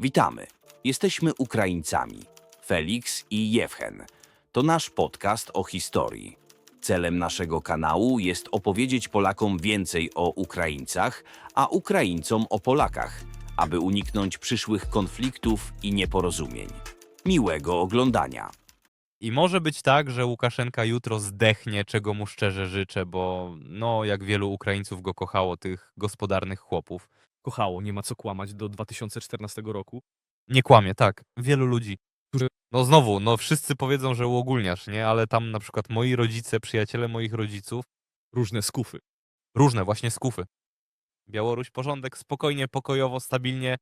Witamy. Jesteśmy Ukraińcami. Felix i Jewchen. To nasz podcast o historii. Celem naszego kanału jest opowiedzieć Polakom więcej o Ukraińcach, a Ukraińcom o Polakach, aby uniknąć przyszłych konfliktów i nieporozumień. Miłego oglądania. I może być tak, że Łukaszenka jutro zdechnie, czego mu szczerze życzę, bo no, jak wielu Ukraińców go kochało, tych gospodarnych chłopów. Kochało, nie ma co kłamać, do 2014 roku. Nie kłamie, tak. Wielu ludzi. Którzy- No znowu, no wszyscy powiedzą, że uogólniasz, nie? Ale tam na przykład moi rodzice, przyjaciele moich rodziców, Różne skufy. różne właśnie skufy. Białoruś, porządek, spokojnie, pokojowo, stabilnie.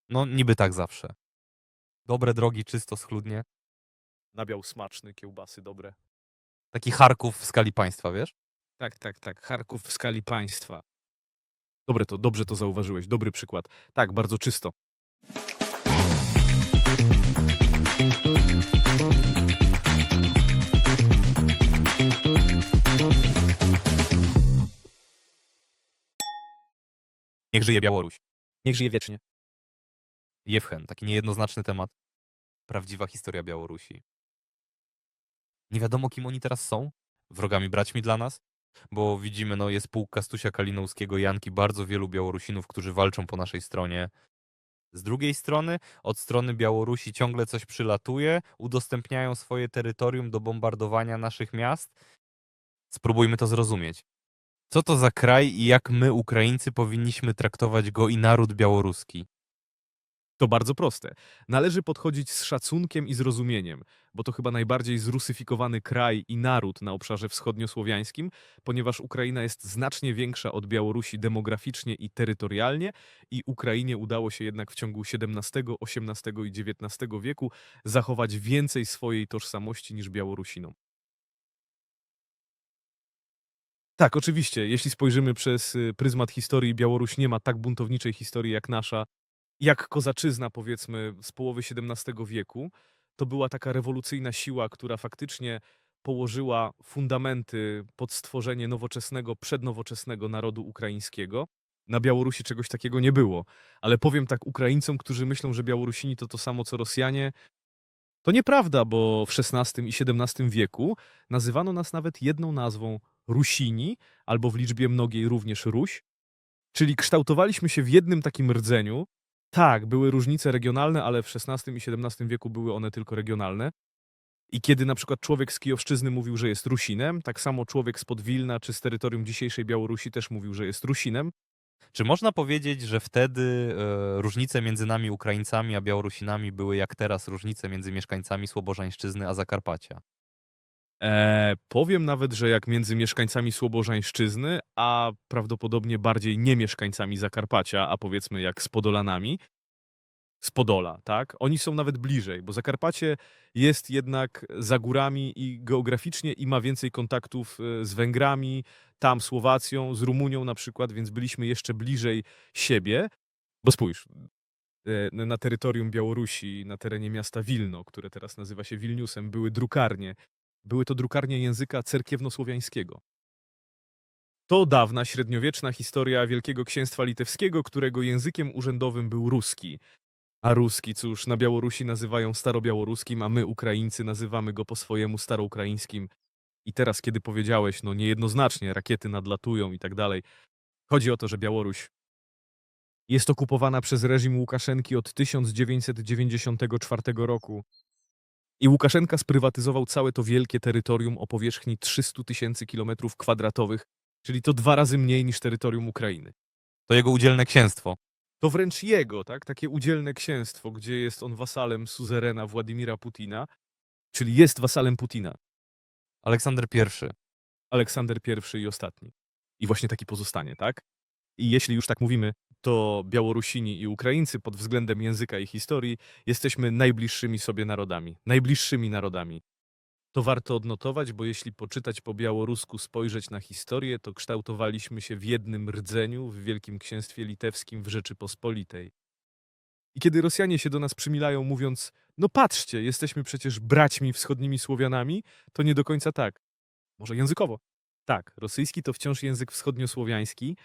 No niby tak zawsze. Dobre drogi, czysto, schludnie. Nabiał smaczny, kiełbasy dobre. Taki Charków w skali państwa, wiesz? Tak. Charków w skali państwa. Dobrze to zauważyłeś. Dobry przykład. Tak, bardzo czysto. Niech żyje Białoruś. Niech żyje wiecznie. Jewchen, taki niejednoznaczny temat. Prawdziwa historia Białorusi. Nie wiadomo, kim oni teraz są. Wrogami braćmi dla nas. Bo widzimy, no jest pułk Stusia Kalinowskiego, Janki, bardzo wielu Białorusinów, którzy walczą po naszej stronie. Z drugiej strony, od strony Białorusi ciągle coś przylatuje, udostępniają swoje terytorium do bombardowania naszych miast. Spróbujmy to zrozumieć. Co to za kraj i jak my, Ukraińcy, powinniśmy traktować go i naród białoruski? To bardzo proste. Należy podchodzić z szacunkiem i zrozumieniem, bo to chyba najbardziej zrusyfikowany kraj i naród na obszarze wschodniosłowiańskim, ponieważ Ukraina jest znacznie większa od Białorusi demograficznie i terytorialnie i Ukrainie udało się jednak w ciągu XVII, XVIII i XIX wieku zachować więcej swojej tożsamości niż Białorusinom. Tak, oczywiście, jeśli spojrzymy przez pryzmat historii, Białoruś nie ma tak buntowniczej historii jak nasza, jak kozaczyzna, powiedzmy, z połowy XVII wieku. To była taka rewolucyjna siła, która faktycznie położyła fundamenty pod stworzenie nowoczesnego, przednowoczesnego narodu ukraińskiego. Na Białorusi czegoś takiego nie było. Ale powiem tak Ukraińcom, którzy myślą, że Białorusini to samo co Rosjanie, to nieprawda, bo w XVI i XVII wieku nazywano nas nawet jedną nazwą Rusini, albo w liczbie mnogiej również Ruś, czyli kształtowaliśmy się w jednym takim rdzeniu. Tak, były różnice regionalne, ale w XVI i XVII wieku były one tylko regionalne. I kiedy na przykład człowiek z Kijowszczyzny mówił, że jest Rusinem, tak samo człowiek spod Wilna czy z terytorium dzisiejszej Białorusi też mówił, że jest Rusinem. Czy można powiedzieć, że wtedy różnice między nami, Ukraińcami, a Białorusinami były jak teraz różnice między mieszkańcami Słobożańszczyzny a Zakarpacia? Powiem nawet, że jak między mieszkańcami Słobożańszczyzny, a prawdopodobnie bardziej nie mieszkańcami Zakarpacia, a powiedzmy jak z Podolanami, z Podola, tak? Oni są nawet bliżej, bo Zakarpacie jest jednak za górami i geograficznie i ma więcej kontaktów z Węgrami, tam Słowacją, z Rumunią na przykład, więc byliśmy jeszcze bliżej siebie. Bo spójrz, na terytorium Białorusi, na terenie miasta Wilno, które teraz nazywa się Wilniusem, były drukarnie. Były to drukarnie języka cerkiewnosłowiańskiego. To dawna, średniowieczna historia Wielkiego Księstwa Litewskiego, którego językiem urzędowym był ruski. A ruski, cóż, na Białorusi nazywają starobiałoruskim, a my, Ukraińcy, nazywamy go po swojemu staroukraińskim. I teraz, kiedy powiedziałeś, no niejednoznacznie, rakiety nadlatują i tak dalej, chodzi o to, że Białoruś jest okupowana przez reżim Łukaszenki od 1994 roku. I Łukaszenka sprywatyzował całe to wielkie terytorium o powierzchni 300 000 kilometrów kwadratowych, czyli to 2 razy mniej niż terytorium Ukrainy. To jego udzielne księstwo. To wręcz jego, tak? Takie udzielne księstwo, gdzie jest on wasalem suzerena Władimira Putina, czyli jest wasalem Putina. Aleksander I. Aleksander I i ostatni. I właśnie taki pozostanie, tak? I jeśli już tak mówimy, to Białorusini i Ukraińcy pod względem języka i historii jesteśmy najbliższymi sobie narodami. Najbliższymi narodami. To warto odnotować, bo jeśli poczytać po białorusku, spojrzeć na historię, to kształtowaliśmy się w jednym rdzeniu w Wielkim Księstwie Litewskim w Rzeczypospolitej. I kiedy Rosjanie się do nas przymilają, mówiąc, no patrzcie, jesteśmy przecież braćmi wschodnimi Słowianami, to nie do końca tak. Może językowo. Tak, rosyjski to wciąż język wschodniosłowiański,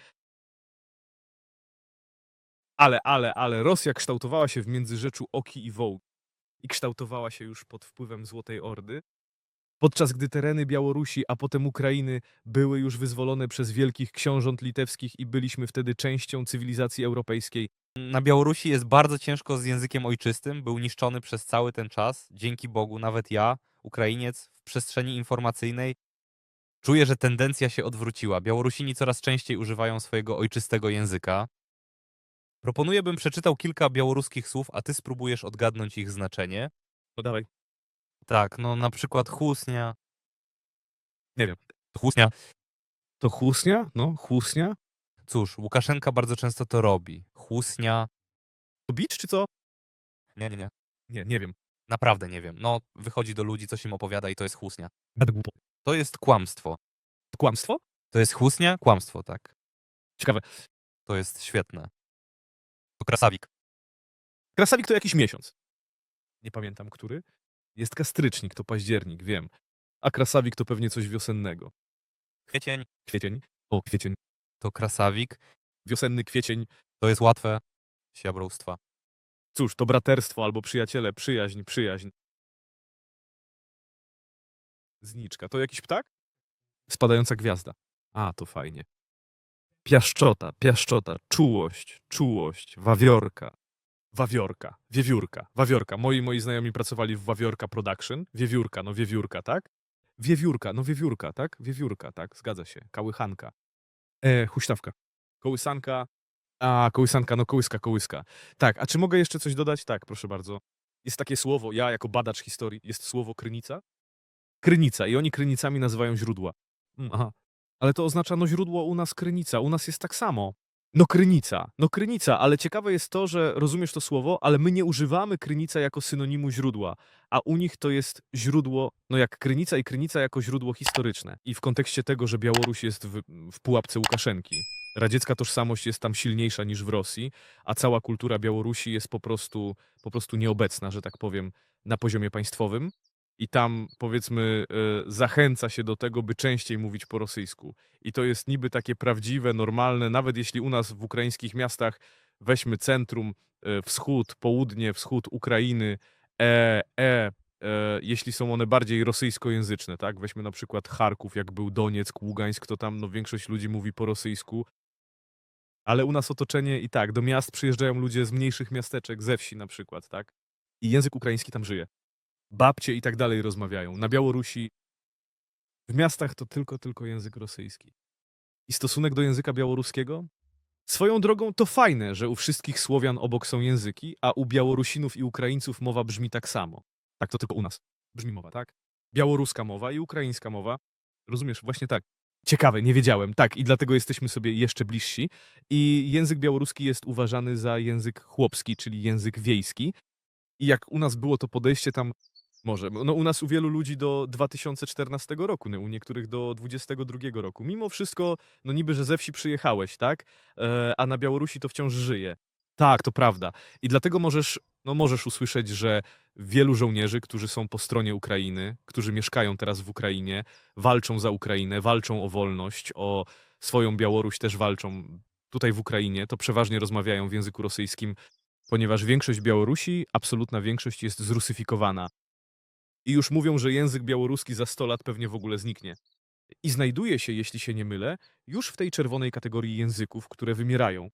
Ale Rosja kształtowała się w Międzyrzeczu Oki i Wołgi i kształtowała się już pod wpływem Złotej Ordy, podczas gdy tereny Białorusi, a potem Ukrainy były już wyzwolone przez wielkich książąt litewskich i byliśmy wtedy częścią cywilizacji europejskiej. Na Białorusi jest bardzo ciężko z językiem ojczystym, był niszczony przez cały ten czas. Dzięki Bogu, nawet ja, Ukrainiec, w przestrzeni informacyjnej czuję, że tendencja się odwróciła. Białorusini coraz częściej używają swojego ojczystego języka. Proponuję, bym przeczytał kilka białoruskich słów, a ty spróbujesz odgadnąć ich znaczenie. No dawaj. Tak, no na przykład chłusnia. Nie wiem. Chłusnia. To chłusnia? No, chłusnia? Cóż, Łukaszenka bardzo często to robi. Chłusnia. To bicz czy co? Nie. Nie wiem. Naprawdę nie wiem. No, wychodzi do ludzi, coś im opowiada i to jest chłusnia. Będę głupot. To jest kłamstwo. To kłamstwo? To jest chłusnia? Kłamstwo, tak. Ciekawe. To jest świetne. To krasawik. Krasawik to jakiś miesiąc. Nie pamiętam, który. Jest kastrycznik, to październik, wiem. A krasawik to pewnie coś wiosennego. Kwiecień. Kwiecień. O, kwiecień. To krasawik. Wiosenny kwiecień. To jest łatwe. Siabrostwa. Cóż, to braterstwo albo przyjaciele, przyjaźń. Zniczka. To jakiś ptak? Spadająca gwiazda. A, to fajnie. Piaszczota, czułość, wawiorka. Moi znajomi pracowali w Wawiorka Production. Wiewiórka, tak? Wiewiórka, tak? Wiewiórka, tak? Zgadza się. Kałychanka. Huśtawka. Kołysanka. A, kołysanka, no kołyska. Tak, a czy mogę jeszcze coś dodać? Tak, proszę bardzo. Jest takie słowo, ja jako badacz historii, jest słowo krynica. Krynica i oni krynicami nazywają źródła. Aha. Ale to oznacza, no źródło u nas krynica, u nas jest tak samo. No krynica, ale ciekawe jest to, że rozumiesz to słowo, ale my nie używamy krynica jako synonimu źródła, a u nich to jest źródło, no jak krynica i krynica jako źródło historyczne. I w kontekście tego, że Białoruś jest w pułapce Łukaszenki, radziecka tożsamość jest tam silniejsza niż w Rosji, a cała kultura Białorusi jest po prostu nieobecna, że tak powiem, na poziomie państwowym. I tam, powiedzmy, zachęca się do tego, by częściej mówić po rosyjsku. I to jest niby takie prawdziwe, normalne, nawet jeśli u nas w ukraińskich miastach weźmy centrum, wschód Ukrainy, jeśli są one bardziej rosyjskojęzyczne, tak? Weźmy na przykład Charków, jak był Donieck, Ługańsk, to tam no, większość ludzi mówi po rosyjsku. Ale u nas otoczenie i tak, do miast przyjeżdżają ludzie z mniejszych miasteczek, ze wsi na przykład, tak? I język ukraiński tam żyje. Babcie i tak dalej rozmawiają. Na Białorusi, w miastach to tylko język rosyjski. I stosunek do języka białoruskiego? Swoją drogą to fajne, że u wszystkich Słowian obok są języki, a u Białorusinów i Ukraińców mowa brzmi tak samo. Tak to tylko u nas brzmi mowa, tak? Białoruska mowa i ukraińska mowa. Rozumiesz? Właśnie tak. Ciekawe, nie wiedziałem. Tak, i dlatego jesteśmy sobie jeszcze bliżsi. I język białoruski jest uważany za język chłopski, czyli język wiejski. I jak u nas było to podejście tam, może, no u nas u wielu ludzi do 2014 roku, no, u niektórych do 2022 roku. Mimo wszystko, no niby, że ze wsi przyjechałeś, tak? A na Białorusi to wciąż żyje. Tak, to prawda. I dlatego możesz usłyszeć, że wielu żołnierzy, którzy są po stronie Ukrainy, którzy mieszkają teraz w Ukrainie, walczą za Ukrainę, walczą o wolność, o swoją Białoruś też walczą tutaj w Ukrainie, to przeważnie rozmawiają w języku rosyjskim, ponieważ większość Białorusi, absolutna większość jest zrusyfikowana. I już mówią, że język białoruski za 100 lat pewnie w ogóle zniknie. I znajduje się, jeśli się nie mylę, już w tej czerwonej kategorii języków, które wymierają.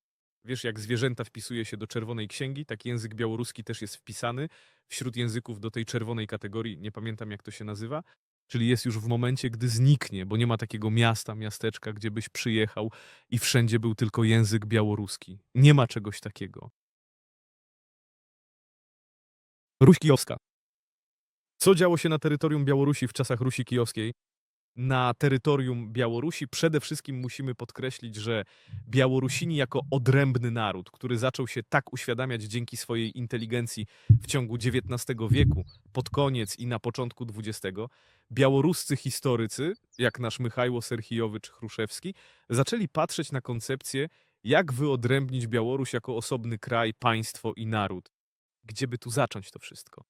Wiesz, jak zwierzęta wpisuje się do czerwonej księgi, tak język białoruski też jest wpisany wśród języków do tej czerwonej kategorii, nie pamiętam jak to się nazywa, czyli jest już w momencie, gdy zniknie, bo nie ma takiego miasta, miasteczka, gdzie byś przyjechał i wszędzie był tylko język białoruski. Nie ma czegoś takiego. Ruś Kijowska. Co działo się na terytorium Białorusi w czasach Rusi Kijowskiej? Na terytorium Białorusi przede wszystkim musimy podkreślić, że Białorusini jako odrębny naród, który zaczął się tak uświadamiać dzięki swojej inteligencji w ciągu XIX wieku, pod koniec i na początku XX, białoruscy historycy, jak nasz Michajło Serhijowicz-Chruszewski, zaczęli patrzeć na koncepcję, jak wyodrębnić Białoruś jako osobny kraj, państwo i naród. Gdzie by tu zacząć to wszystko?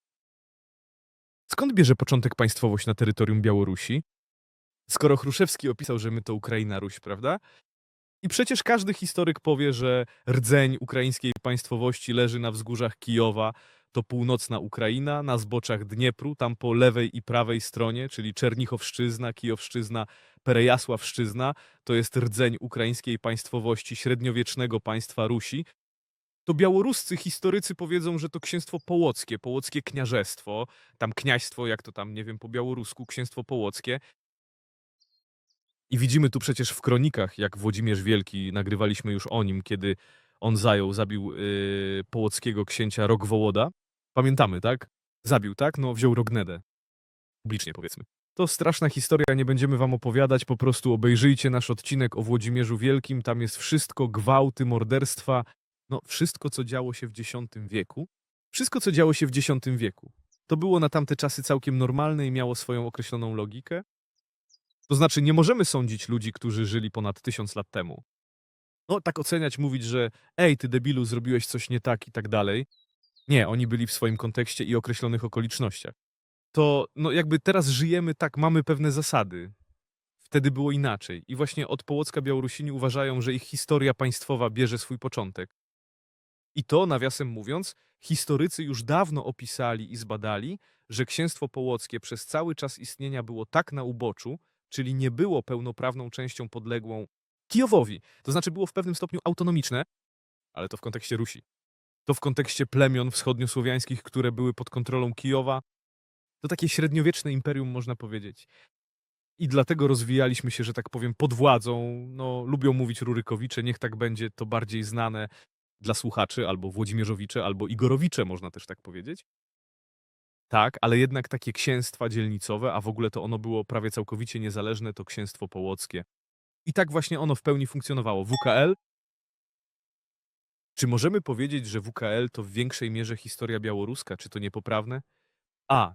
Skąd bierze początek państwowość na terytorium Białorusi? Skoro Chruszewski opisał, że my to Ukraina, Ruś, prawda? I przecież każdy historyk powie, że rdzeń ukraińskiej państwowości leży na wzgórzach Kijowa, to północna Ukraina, na zboczach Dniepru, tam po lewej i prawej stronie, czyli Czernichowszczyzna, Kijowszczyzna, Perejasławszczyzna, to jest rdzeń ukraińskiej państwowości, średniowiecznego państwa Rusi. To białoruscy historycy powiedzą, że to księstwo połockie, połockie kniarzestwo, tam kniaństwo, jak to tam, nie wiem, po białorusku, księstwo połockie. I widzimy tu przecież w kronikach, jak Włodzimierz Wielki, nagrywaliśmy już o nim, kiedy on zabił połockiego księcia Rogwołoda. Pamiętamy, tak? Zabił, tak? No, wziął Rognedę. Publicznie, powiedzmy. To straszna historia, nie będziemy wam opowiadać, po prostu obejrzyjcie nasz odcinek o Włodzimierzu Wielkim, tam jest wszystko, gwałty, morderstwa, no wszystko, co działo się w X wieku. Wszystko, co działo się w X wieku. To było na tamte czasy całkiem normalne i miało swoją określoną logikę. To znaczy, nie możemy sądzić ludzi, którzy żyli ponad 1000 lat temu. No, tak oceniać, mówić, że ej, ty debilu, zrobiłeś coś nie tak i tak dalej. Nie, oni byli w swoim kontekście i określonych okolicznościach. To, no jakby teraz żyjemy tak, mamy pewne zasady. Wtedy było inaczej. I właśnie od Połocka Białorusini uważają, że ich historia państwowa bierze swój początek. I to, nawiasem mówiąc, historycy już dawno opisali i zbadali, że księstwo połockie przez cały czas istnienia było tak na uboczu, czyli nie było pełnoprawną częścią podległą Kijowowi. To znaczy było w pewnym stopniu autonomiczne, ale to w kontekście Rusi. To w kontekście plemion wschodniosłowiańskich, które były pod kontrolą Kijowa. To takie średniowieczne imperium, można powiedzieć. I dlatego rozwijaliśmy się, że tak powiem, pod władzą. No, lubią mówić Rurykowicze, niech tak będzie to bardziej znane dla słuchaczy, albo Włodzimierzowicze, albo Igorowicze, można też tak powiedzieć. Tak, ale jednak takie księstwa dzielnicowe, a w ogóle to ono było prawie całkowicie niezależne, to księstwo połockie. I tak właśnie ono w pełni funkcjonowało. WKL. Czy możemy powiedzieć, że WKL to w większej mierze historia białoruska? Czy to niepoprawne?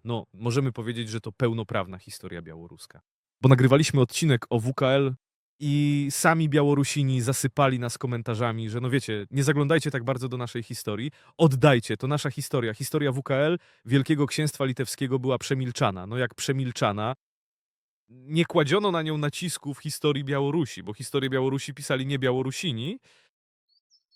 No, możemy powiedzieć, że to pełnoprawna historia białoruska. Bo nagrywaliśmy odcinek o WKL i sami Białorusini zasypali nas komentarzami, że no wiecie, nie zaglądajcie tak bardzo do naszej historii, oddajcie, to nasza historia. Historia WKL, Wielkiego Księstwa Litewskiego, była przemilczana. No jak przemilczana, nie kładziono na nią nacisku w historii Białorusi, bo historię Białorusi pisali nie Białorusini,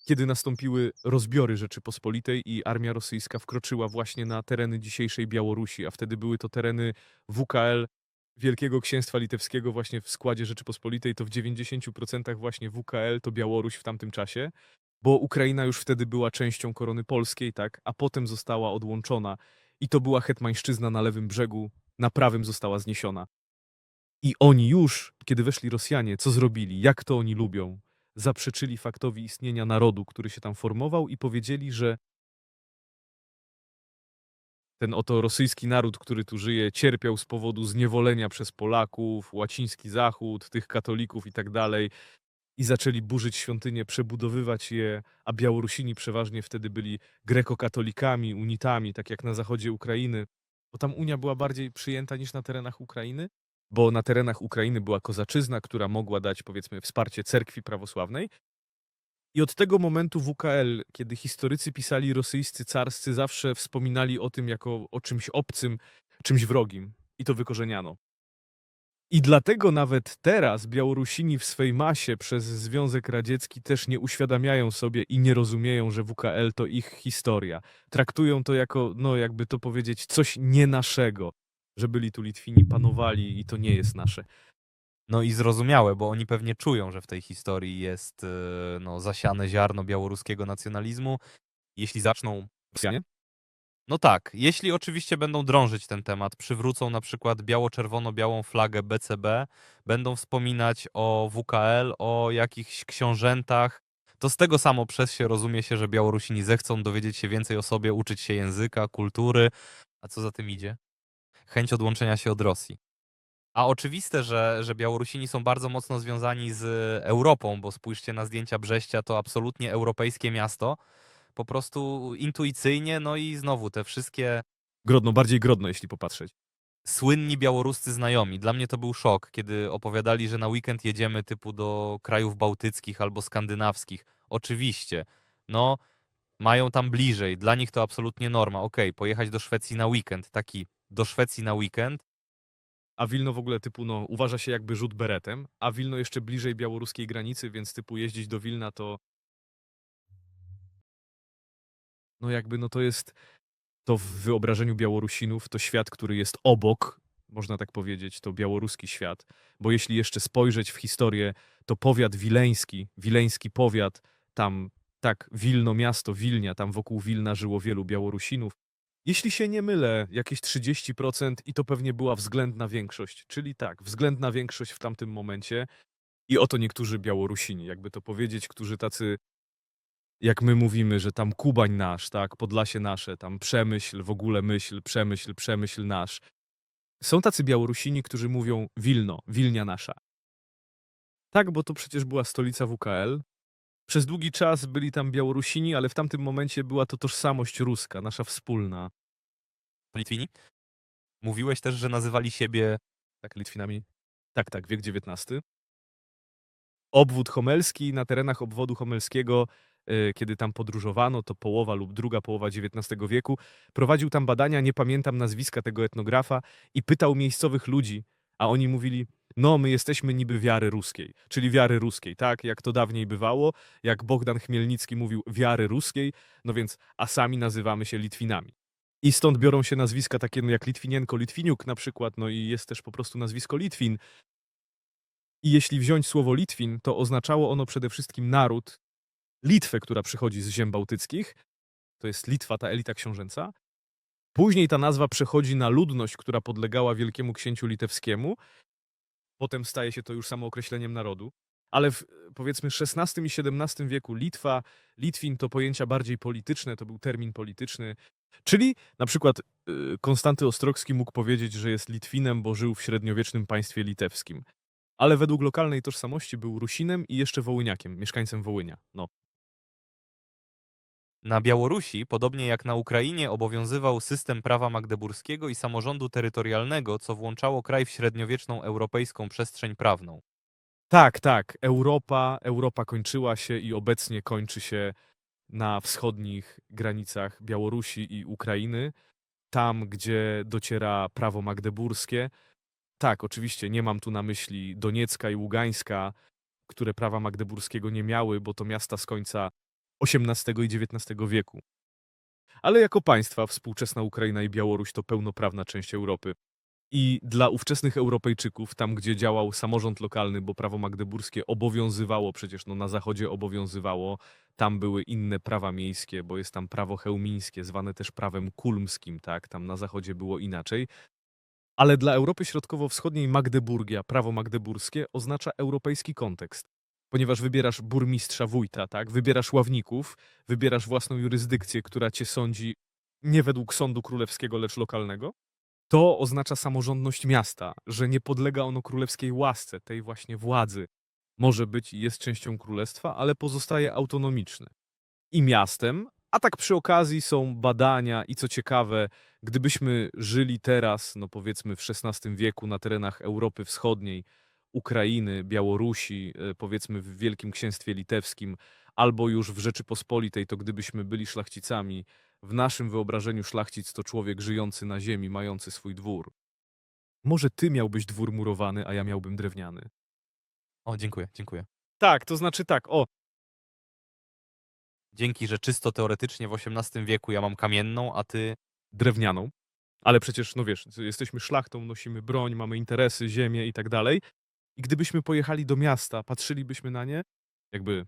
kiedy nastąpiły rozbiory Rzeczypospolitej i armia rosyjska wkroczyła właśnie na tereny dzisiejszej Białorusi, a wtedy były to tereny WKL, Wielkiego Księstwa Litewskiego właśnie w składzie Rzeczypospolitej, to w 90% właśnie WKL to Białoruś w tamtym czasie, bo Ukraina już wtedy była częścią korony polskiej, tak, a potem została odłączona i to była hetmańszczyzna na lewym brzegu, na prawym została zniesiona. I oni już, kiedy weszli Rosjanie, co zrobili, jak to oni lubią? Zaprzeczyli faktowi istnienia narodu, który się tam formował i powiedzieli, że ten oto rosyjski naród, który tu żyje, cierpiał z powodu zniewolenia przez Polaków, łaciński Zachód, tych katolików i tak dalej. I zaczęli burzyć świątynie, przebudowywać je, a Białorusini przeważnie wtedy byli grekokatolikami, unitami, tak jak na zachodzie Ukrainy. Bo tam Unia była bardziej przyjęta niż na terenach Ukrainy, bo na terenach Ukrainy była kozaczyzna, która mogła dać, powiedzmy, wsparcie cerkwi prawosławnej. I od tego momentu WKL, kiedy historycy pisali rosyjscy, carscy, zawsze wspominali o tym jako o czymś obcym, czymś wrogim. I to wykorzeniano. I dlatego nawet teraz Białorusini w swej masie przez Związek Radziecki też nie uświadamiają sobie i nie rozumieją, że WKL to ich historia. Traktują to jako, no jakby to powiedzieć, coś nie naszego. Że byli tu Litwini, panowali i to nie jest nasze. No i zrozumiałe, bo oni pewnie czują, że w tej historii jest no, zasiane ziarno białoruskiego nacjonalizmu. Jeśli zaczną... Rosjanie? No tak, jeśli oczywiście będą drążyć ten temat, przywrócą na przykład biało-czerwono-białą flagę BCB, będą wspominać o WKL, o jakichś książętach, to z tego samo przez się rozumie się, że Białorusini zechcą dowiedzieć się więcej o sobie, uczyć się języka, kultury, a co za tym idzie? Chęć odłączenia się od Rosji. A oczywiste, że Białorusini są bardzo mocno związani z Europą, bo spójrzcie na zdjęcia Brześcia, to absolutnie europejskie miasto. Po prostu intuicyjnie, no i znowu te wszystkie Grodno, bardziej Grodno, jeśli popatrzeć. słynni białoruscy znajomi. Dla mnie to był szok, kiedy opowiadali, że na weekend jedziemy typu do krajów bałtyckich albo skandynawskich. Oczywiście, no mają tam bliżej, dla nich to absolutnie norma. Okej, pojechać do Szwecji na weekend, taki do Szwecji na weekend, a Wilno w ogóle typu, no, uważa się jakby rzut beretem, a Wilno jeszcze bliżej białoruskiej granicy, więc typu jeździć do Wilna to no jakby, no to jest to w wyobrażeniu Białorusinów to świat, który jest obok, można tak powiedzieć, to białoruski świat. Bo jeśli jeszcze spojrzeć w historię, to powiat wileński, wileński powiat, tam tak, Wilno, miasto Wilnia, tam wokół Wilna żyło wielu Białorusinów. Jeśli się nie mylę, jakieś 30% i to pewnie była względna większość. Czyli tak, względna większość w tamtym momencie. I oto niektórzy Białorusini, jakby to powiedzieć, którzy tacy jak my mówimy, że tam Kubań nasz, tak, Podlasie nasze, tam Przemyśl, w ogóle myśl, Przemyśl, Przemyśl nasz. Są tacy Białorusini, którzy mówią Wilno, Wilnia nasza. Tak, bo to przecież była stolica WKL. Przez długi czas byli tam Białorusini, ale w tamtym momencie była to tożsamość ruska, nasza wspólna. Litwini? Mówiłeś też, że nazywali siebie Tak, Litwinami. Tak, tak, wiek XIX. Obwód homelski, na terenach obwodu homelskiego, kiedy tam podróżowano, to połowa lub druga połowa XIX wieku, prowadził tam badania, nie pamiętam nazwiska tego etnografa, i pytał miejscowych ludzi, a oni mówili, no my jesteśmy niby wiary ruskiej, czyli wiary ruskiej, tak, jak to dawniej bywało, jak Bogdan Chmielnicki mówił wiary ruskiej, no więc, a sami nazywamy się Litwinami. I stąd biorą się nazwiska takie no jak Litwinienko, Litwiniuk na przykład, no i jest też po prostu nazwisko Litwin. I jeśli wziąć słowo Litwin, to oznaczało ono przede wszystkim naród, Litwę, która przychodzi z ziem bałtyckich, to jest Litwa, ta elita książęca. Później ta nazwa przechodzi na ludność, która podlegała Wielkiemu Księciu Litewskiemu. Potem staje się to już samookreśleniem narodu. Ale w powiedzmy XVI i XVII wieku Litwa, Litwin to pojęcia bardziej polityczne, to był termin polityczny. Czyli na przykład Konstanty Ostrogski mógł powiedzieć, że jest Litwinem, bo żył w średniowiecznym państwie litewskim. Ale według lokalnej tożsamości był Rusinem i jeszcze Wołyniakiem, mieszkańcem Wołynia. No. Na Białorusi, podobnie jak na Ukrainie, obowiązywał system prawa magdeburskiego i samorządu terytorialnego, co włączało kraj w średniowieczną europejską przestrzeń prawną. Tak, tak. Europa kończyła się i obecnie kończy się na wschodnich granicach Białorusi i Ukrainy. Tam, gdzie dociera prawo magdeburskie. Tak, oczywiście nie mam tu na myśli Doniecka i Ługańska, które prawa magdeburskiego nie miały, bo to miasta z końca XVIII i XIX wieku. Ale jako państwa współczesna Ukraina i Białoruś to pełnoprawna część Europy. I dla ówczesnych Europejczyków, tam gdzie działał samorząd lokalny, bo prawo magdeburskie obowiązywało, przecież no na zachodzie obowiązywało, tam były inne prawa miejskie, bo jest tam prawo chełmińskie, zwane też prawem kulmskim, tak, tam na zachodzie było inaczej. Ale dla Europy Środkowo-Wschodniej Magdeburgia, prawo magdeburskie, oznacza europejski kontekst. Ponieważ wybierasz burmistrza, wójta, tak? Wybierasz ławników, wybierasz własną jurysdykcję, która cię sądzi nie według sądu królewskiego, lecz lokalnego. To oznacza samorządność miasta, że nie podlega ono królewskiej łasce, tej właśnie władzy. Może być i jest częścią królestwa, ale pozostaje autonomiczne. I miastem, a tak przy okazji są badania i co ciekawe, gdybyśmy żyli teraz, no powiedzmy w XVI wieku na terenach Europy Wschodniej, Ukrainy, Białorusi, powiedzmy w Wielkim Księstwie Litewskim, albo już w Rzeczypospolitej, to gdybyśmy byli szlachcicami, w naszym wyobrażeniu szlachcic to człowiek żyjący na ziemi, mający swój dwór. Może ty miałbyś dwór murowany, a ja miałbym drewniany. O, dziękuję, dziękuję. Tak, to znaczy tak, o, Dzięki, że czysto teoretycznie w XVIII wieku ja mam kamienną, a ty... drewnianą. Ale przecież, no wiesz, jesteśmy szlachtą, nosimy broń, mamy interesy, ziemię i tak dalej. I gdybyśmy pojechali do miasta, patrzylibyśmy na nie, jakby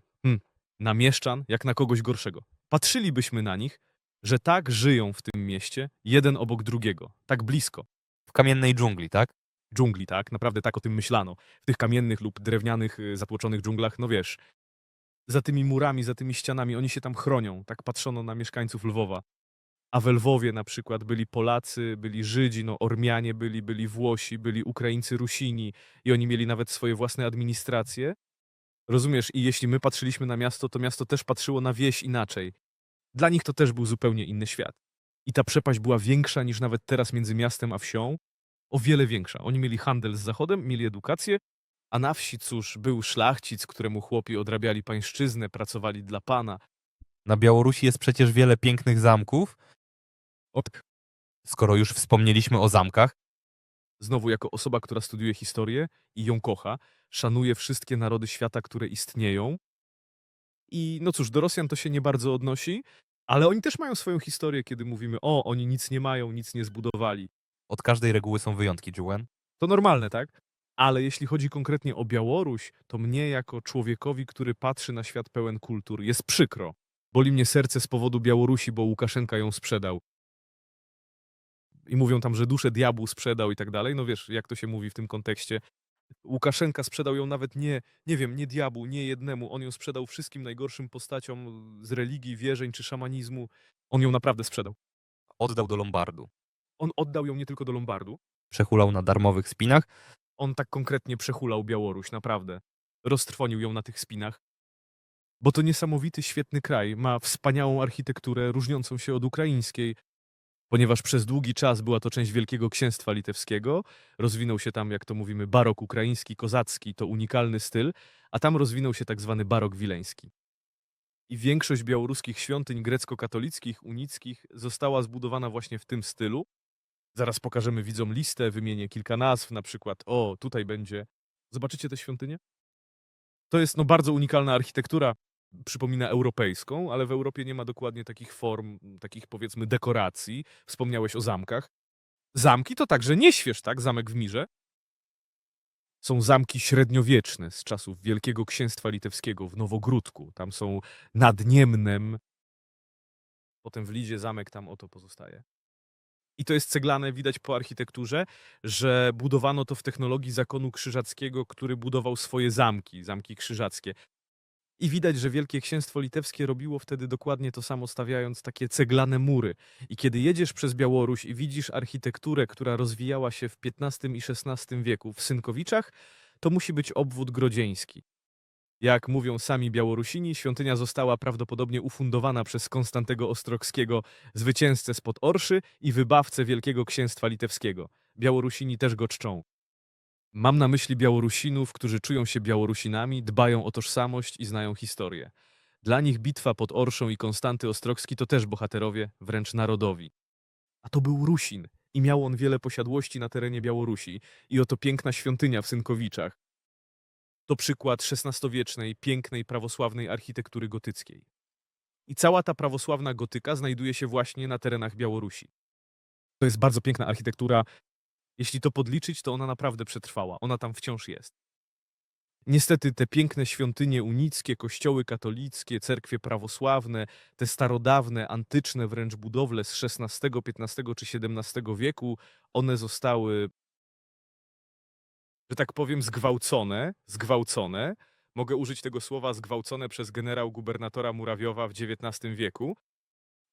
na mieszczan, jak na kogoś gorszego. Patrzylibyśmy na nich, że tak żyją w tym mieście, jeden obok drugiego, tak blisko. W kamiennej dżungli, tak? Dżungli, tak? Naprawdę tak o tym myślano. W tych kamiennych lub drewnianych, zatłoczonych dżunglach, no wiesz, za tymi murami, za tymi ścianami, oni się tam chronią. Tak patrzono na mieszkańców Lwowa. A we Lwowie na przykład byli Polacy, byli Żydzi, no Ormianie byli Włosi, byli Ukraińcy, Rusini i oni mieli nawet swoje własne administracje. Rozumiesz? I jeśli my patrzyliśmy na miasto, to miasto też patrzyło na wieś inaczej. Dla nich to też był zupełnie inny świat. I ta przepaść była większa niż nawet teraz między miastem a wsią. O wiele większa. Oni mieli handel z Zachodem, mieli edukację, a na wsi, cóż, był szlachcic, któremu chłopi odrabiali pańszczyznę, pracowali dla pana. Na Białorusi jest przecież wiele pięknych zamków. Od Skoro już wspomnieliśmy o zamkach, Znowu jako osoba, która studiuje historię i ją kocha, szanuje wszystkie narody świata, które istnieją. I no cóż, do Rosjan to się nie bardzo odnosi, ale oni też mają swoją historię, kiedy mówimy: o, oni nic nie mają, nic nie zbudowali. Od każdej reguły są wyjątki, Juwen. To normalne, tak? Ale jeśli chodzi konkretnie o Białoruś, to mnie jako człowiekowi, który patrzy na świat pełen kultur, jest przykro. Boli mnie serce z powodu Białorusi, bo Łukaszenka ją sprzedał. I mówią tam, że duszę diabłu sprzedał i tak dalej. No wiesz, jak to się mówi w tym kontekście. Łukaszenka sprzedał ją nawet nie wiem, nie diabłu, nie jednemu. On ją sprzedał wszystkim najgorszym postaciom z religii, wierzeń czy szamanizmu. On ją naprawdę sprzedał. Oddał do Lombardu. On oddał ją nie tylko do Lombardu. Przehulał na darmowych spinach. On tak konkretnie przehulał Białoruś, naprawdę. Roztrwonił ją na tych spinach. Bo to niesamowity, świetny kraj. Ma wspaniałą architekturę, różniącą się od ukraińskiej. Ponieważ przez długi czas była to część Wielkiego Księstwa Litewskiego, rozwinął się tam, jak to mówimy, barok ukraiński, kozacki, to unikalny styl, a tam rozwinął się tak zwany barok wileński. I większość białoruskich świątyń grecko-katolickich, unickich została zbudowana właśnie w tym stylu. Zaraz pokażemy widzom listę, wymienię kilka nazw, na przykład, o, tutaj będzie. Zobaczycie te świątynie? To jest no bardzo unikalna architektura, przypomina europejską, ale w Europie nie ma dokładnie takich form, takich powiedzmy dekoracji. Wspomniałeś o zamkach. Zamki to także nie śwież, tak? Zamek w Mirze. Są zamki średniowieczne z czasów Wielkiego Księstwa Litewskiego w Nowogródku. Tam są nad Niemnem. Potem w Lidzie zamek tam oto pozostaje. I to jest ceglane, widać po architekturze, że budowano to w technologii zakonu krzyżackiego, który budował swoje zamki, zamki krzyżackie. I widać, że Wielkie Księstwo Litewskie robiło wtedy dokładnie to samo, stawiając takie ceglane mury. I kiedy jedziesz przez Białoruś i widzisz architekturę, która rozwijała się w XV i XVI wieku w Synkowiczach, to musi być obwód grodzieński. Jak mówią sami Białorusini, świątynia została prawdopodobnie ufundowana przez Konstantego Ostrogskiego, zwycięzcę spod Orszy i wybawcę Wielkiego Księstwa Litewskiego. Białorusini też go czczą. Mam na myśli Białorusinów, którzy czują się Białorusinami, dbają o tożsamość i znają historię. Dla nich bitwa pod Orszą i Konstanty Ostrogski to też bohaterowie, wręcz narodowi. A to był Rusin i miał on wiele posiadłości na terenie Białorusi. I oto piękna świątynia w Synkowiczach. To przykład XVI-wiecznej, pięknej, prawosławnej architektury gotyckiej. I cała ta prawosławna gotyka znajduje się właśnie na terenach Białorusi. To jest bardzo piękna architektura. Jeśli to podliczyć, to ona naprawdę przetrwała. Ona tam wciąż jest. Niestety te piękne świątynie unickie, kościoły katolickie, cerkwie prawosławne, te starodawne, antyczne wręcz budowle z XVI, XV czy XVII wieku, one zostały, że tak powiem, zgwałcone. Mogę użyć tego słowa zgwałcone przez generał-gubernatora Murawiowa w XIX wieku.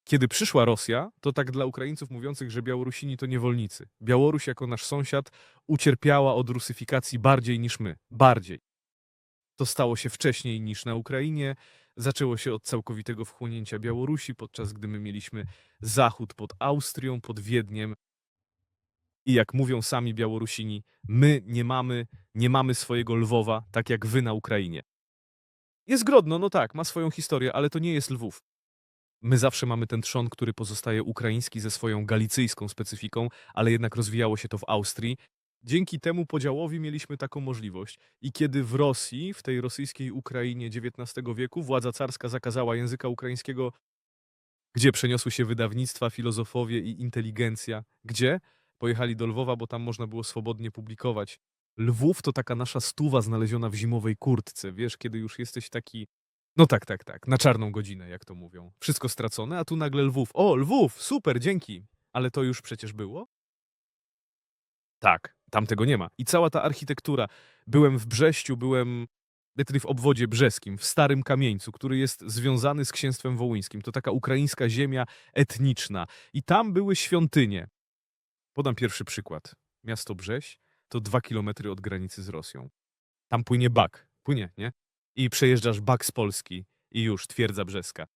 Kiedy przyszła Rosja, to tak dla Ukraińców mówiących, że Białorusini to niewolnicy. Białoruś jako nasz sąsiad ucierpiała od rusyfikacji bardziej niż my. Bardziej. To stało się wcześniej niż na Ukrainie. Zaczęło się od całkowitego wchłonięcia Białorusi, podczas gdy my mieliśmy Zachód pod Austrią, pod Wiedniem. I jak mówią sami Białorusini, my nie mamy swojego Lwowa, tak jak wy na Ukrainie. Jest Grodno, no tak, ma swoją historię, ale to nie jest Lwów. My zawsze mamy ten trzon, który pozostaje ukraiński ze swoją galicyjską specyfiką, ale jednak rozwijało się to w Austrii. Dzięki temu podziałowi mieliśmy taką możliwość. I kiedy w Rosji, w tej rosyjskiej Ukrainie XIX wieku, władza carska zakazała języka ukraińskiego, gdzie przeniosły się wydawnictwa, filozofowie i inteligencja? Gdzie? Pojechali do Lwowa, bo tam można było swobodnie publikować. Lwów to taka nasza stuwa znaleziona w zimowej kurtce. Wiesz, kiedy już jesteś taki... No tak, na czarną godzinę, jak to mówią. Wszystko stracone, a tu nagle Lwów. O, Lwów, super, dzięki. Ale to już przecież było? Tak, tam tego nie ma. I cała ta architektura. Byłem w Brześciu, byłem wtedy w obwodzie brzeskim, w Starym Kamieńcu, który jest związany z Księstwem Wołyńskim. To taka ukraińska ziemia etniczna. I tam były świątynie. Podam pierwszy przykład. Miasto Brześć to 2 kilometry od granicy z Rosją. Tam płynie Bak. Płynie, nie? I przejeżdżasz Bak z Polski i już Twierdza Brzeska.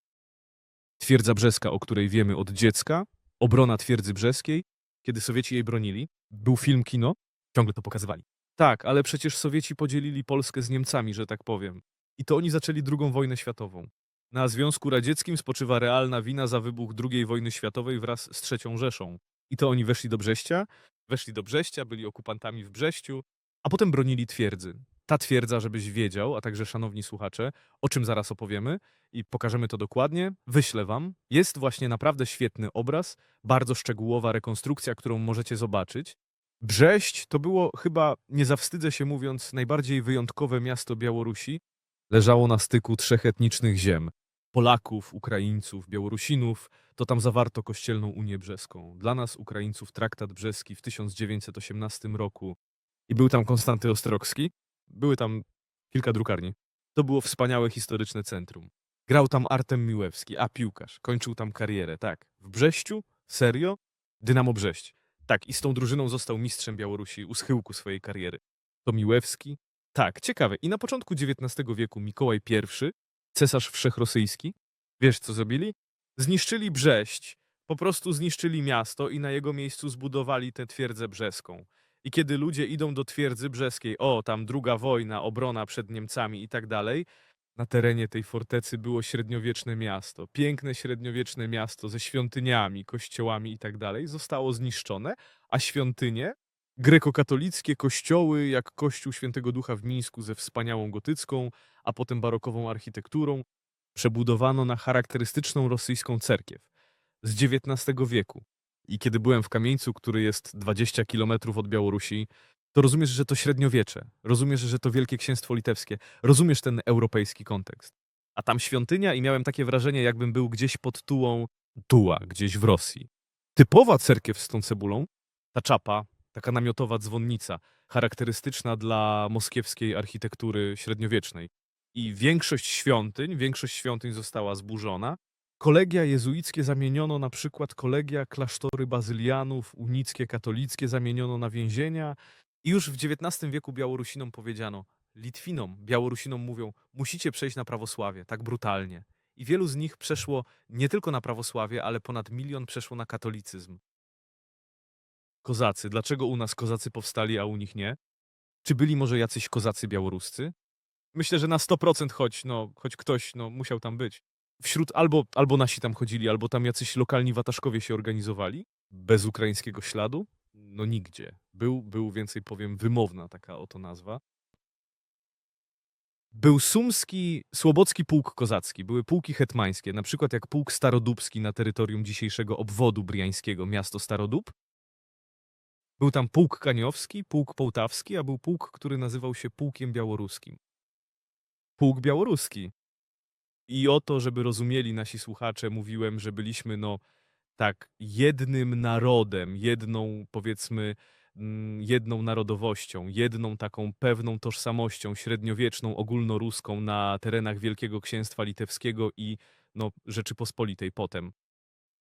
Twierdza Brzeska, o której wiemy od dziecka, obrona Twierdzy Brzeskiej, kiedy Sowieci jej bronili. Był film, kino, ciągle to pokazywali. Tak, ale przecież Sowieci podzielili Polskę z Niemcami, że tak powiem. I to oni zaczęli II wojnę światową. Na Związku Radzieckim spoczywa realna wina za wybuch II wojny światowej wraz z III Rzeszą. I to oni weszli do Brześcia Weszli do Brześcia, byli okupantami w Brześciu, a potem bronili twierdzy. Ta twierdza, żebyś wiedział, a także szanowni słuchacze, o czym zaraz opowiemy i pokażemy to dokładnie, wyślę wam. Jest właśnie naprawdę świetny obraz, bardzo szczegółowa rekonstrukcja, którą możecie zobaczyć. Brześć to było chyba, nie zawstydzę się mówiąc, najbardziej wyjątkowe miasto Białorusi. Leżało na styku trzech etnicznych ziem. Polaków, Ukraińców, Białorusinów, to tam zawarto kościelną Unię Brzeską. Dla nas, Ukraińców, traktat brzeski w 1918 roku. I był tam Konstanty Ostrogski. Były tam kilka drukarni. To było wspaniałe historyczne centrum. Grał tam Artem Miłewski, a piłkarz. Kończył tam karierę, tak. W Brześciu? Serio? Dynamo Brześć. Tak, i z tą drużyną został mistrzem Białorusi u schyłku swojej kariery. To Miłewski? Tak, ciekawe. I na początku XIX wieku Mikołaj I, cesarz wszechrosyjski, wiesz co zrobili? Zniszczyli Brześć, po prostu zniszczyli miasto i na jego miejscu zbudowali tę twierdzę brzeską. I kiedy ludzie idą do twierdzy brzeskiej, o, tam druga wojna, obrona przed Niemcami i tak dalej, na terenie tej fortecy było średniowieczne miasto, piękne średniowieczne miasto ze świątyniami, kościołami i tak dalej, zostało zniszczone, a świątynie, grekokatolickie kościoły, jak kościół Świętego Ducha w Mińsku ze wspaniałą gotycką, a potem barokową architekturą, przebudowano na charakterystyczną rosyjską cerkiew z XIX wieku. I kiedy byłem w Kamieńcu, który jest 20 kilometrów od Białorusi, to rozumiesz, że to średniowiecze, rozumiesz, że to Wielkie Księstwo Litewskie, rozumiesz ten europejski kontekst. A tam świątynia i miałem takie wrażenie, jakbym był gdzieś pod Tuła, gdzieś w Rosji. Typowa cerkiew z tą cebulą, ta czapa, taka namiotowa dzwonnica, charakterystyczna dla moskiewskiej architektury średniowiecznej. I większość świątyń została zburzona. Kolegia jezuickie zamieniono na przykład kolegia, klasztory bazylianów, unickie, katolickie zamieniono na więzienia. I już w XIX wieku Białorusinom powiedziano, Litwinom, Białorusinom mówią, musicie przejść na prawosławie, tak brutalnie. I wielu z nich przeszło nie tylko na prawosławie, ale ponad 1 milion przeszło na katolicyzm. Kozacy. Dlaczego u nas kozacy powstali, a u nich nie? Czy byli może jacyś kozacy białoruscy? Myślę, że na 100% choć ktoś musiał tam być. Wśród albo nasi tam chodzili, albo tam jacyś lokalni wataszkowie się organizowali. Bez ukraińskiego śladu? No nigdzie. Był więcej powiem, wymowna taka oto nazwa. Był Sumski, Słobocki Pułk Kozacki, były pułki hetmańskie, na przykład jak Pułk Starodubski na terytorium dzisiejszego obwodu briańskiego, miasto Starodub. Był tam Pułk Kaniowski, Pułk Połtawski, a był pułk, który nazywał się Pułkiem Białoruskim. Pułk Białoruski. I o to, żeby rozumieli nasi słuchacze, mówiłem, że byliśmy, tak, jednym narodem, jedną narodowością, jedną taką pewną tożsamością średniowieczną, ogólnoruską na terenach Wielkiego Księstwa Litewskiego i Rzeczypospolitej potem.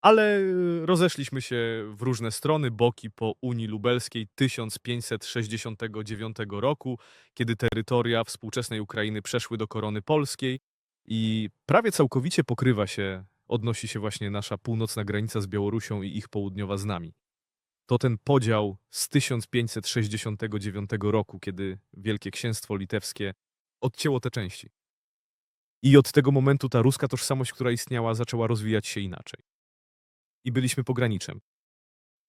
Ale rozeszliśmy się w różne strony, boki po Unii Lubelskiej 1569 roku, kiedy terytoria współczesnej Ukrainy przeszły do korony polskiej i prawie całkowicie odnosi się właśnie nasza północna granica z Białorusią i ich południowa z nami. To ten podział z 1569 roku, kiedy Wielkie Księstwo Litewskie odcięło te części. I od tego momentu ta ruska tożsamość, która istniała, zaczęła rozwijać się inaczej. I byliśmy pograniczem.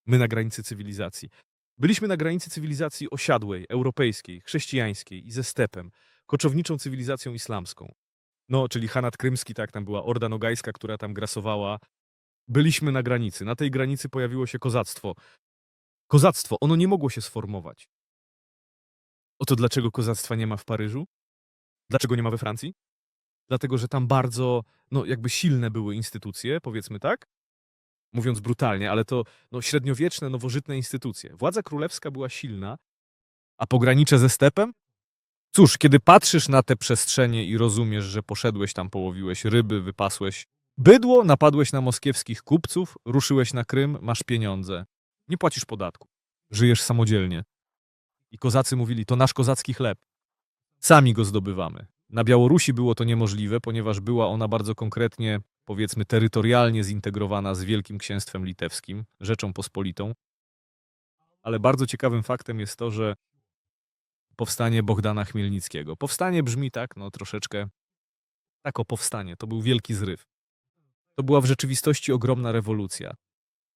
My na granicy cywilizacji. Byliśmy na granicy cywilizacji osiadłej, europejskiej, chrześcijańskiej i ze stepem, koczowniczą cywilizacją islamską. Czyli Hanat Krymski, tak, tam była Orda Nogajska, która tam grasowała. Byliśmy na granicy. Na tej granicy pojawiło się kozactwo. Kozactwo, ono nie mogło się sformować. Oto dlaczego kozactwa nie ma w Paryżu? Dlaczego nie ma we Francji? Dlatego, że tam bardzo, jakby silne były instytucje, powiedzmy tak, mówiąc brutalnie, ale to średniowieczne, nowożytne instytucje. Władza królewska była silna, a pogranicze ze stepem? Cóż, kiedy patrzysz na te przestrzenie i rozumiesz, że poszedłeś tam, połowiłeś ryby, wypasłeś bydło, napadłeś na moskiewskich kupców, ruszyłeś na Krym, masz pieniądze. Nie płacisz podatku. Żyjesz samodzielnie. I kozacy mówili, to nasz kozacki chleb. Sami go zdobywamy. Na Białorusi było to niemożliwe, ponieważ była ona bardzo konkretnie, powiedzmy, terytorialnie zintegrowana z Wielkim Księstwem Litewskim, Rzeczą Pospolitą. Ale bardzo ciekawym faktem jest to, że powstanie Bohdana Chmielnickiego. Powstanie brzmi tak, troszeczkę tak o powstanie. To był wielki zryw. To była w rzeczywistości ogromna rewolucja.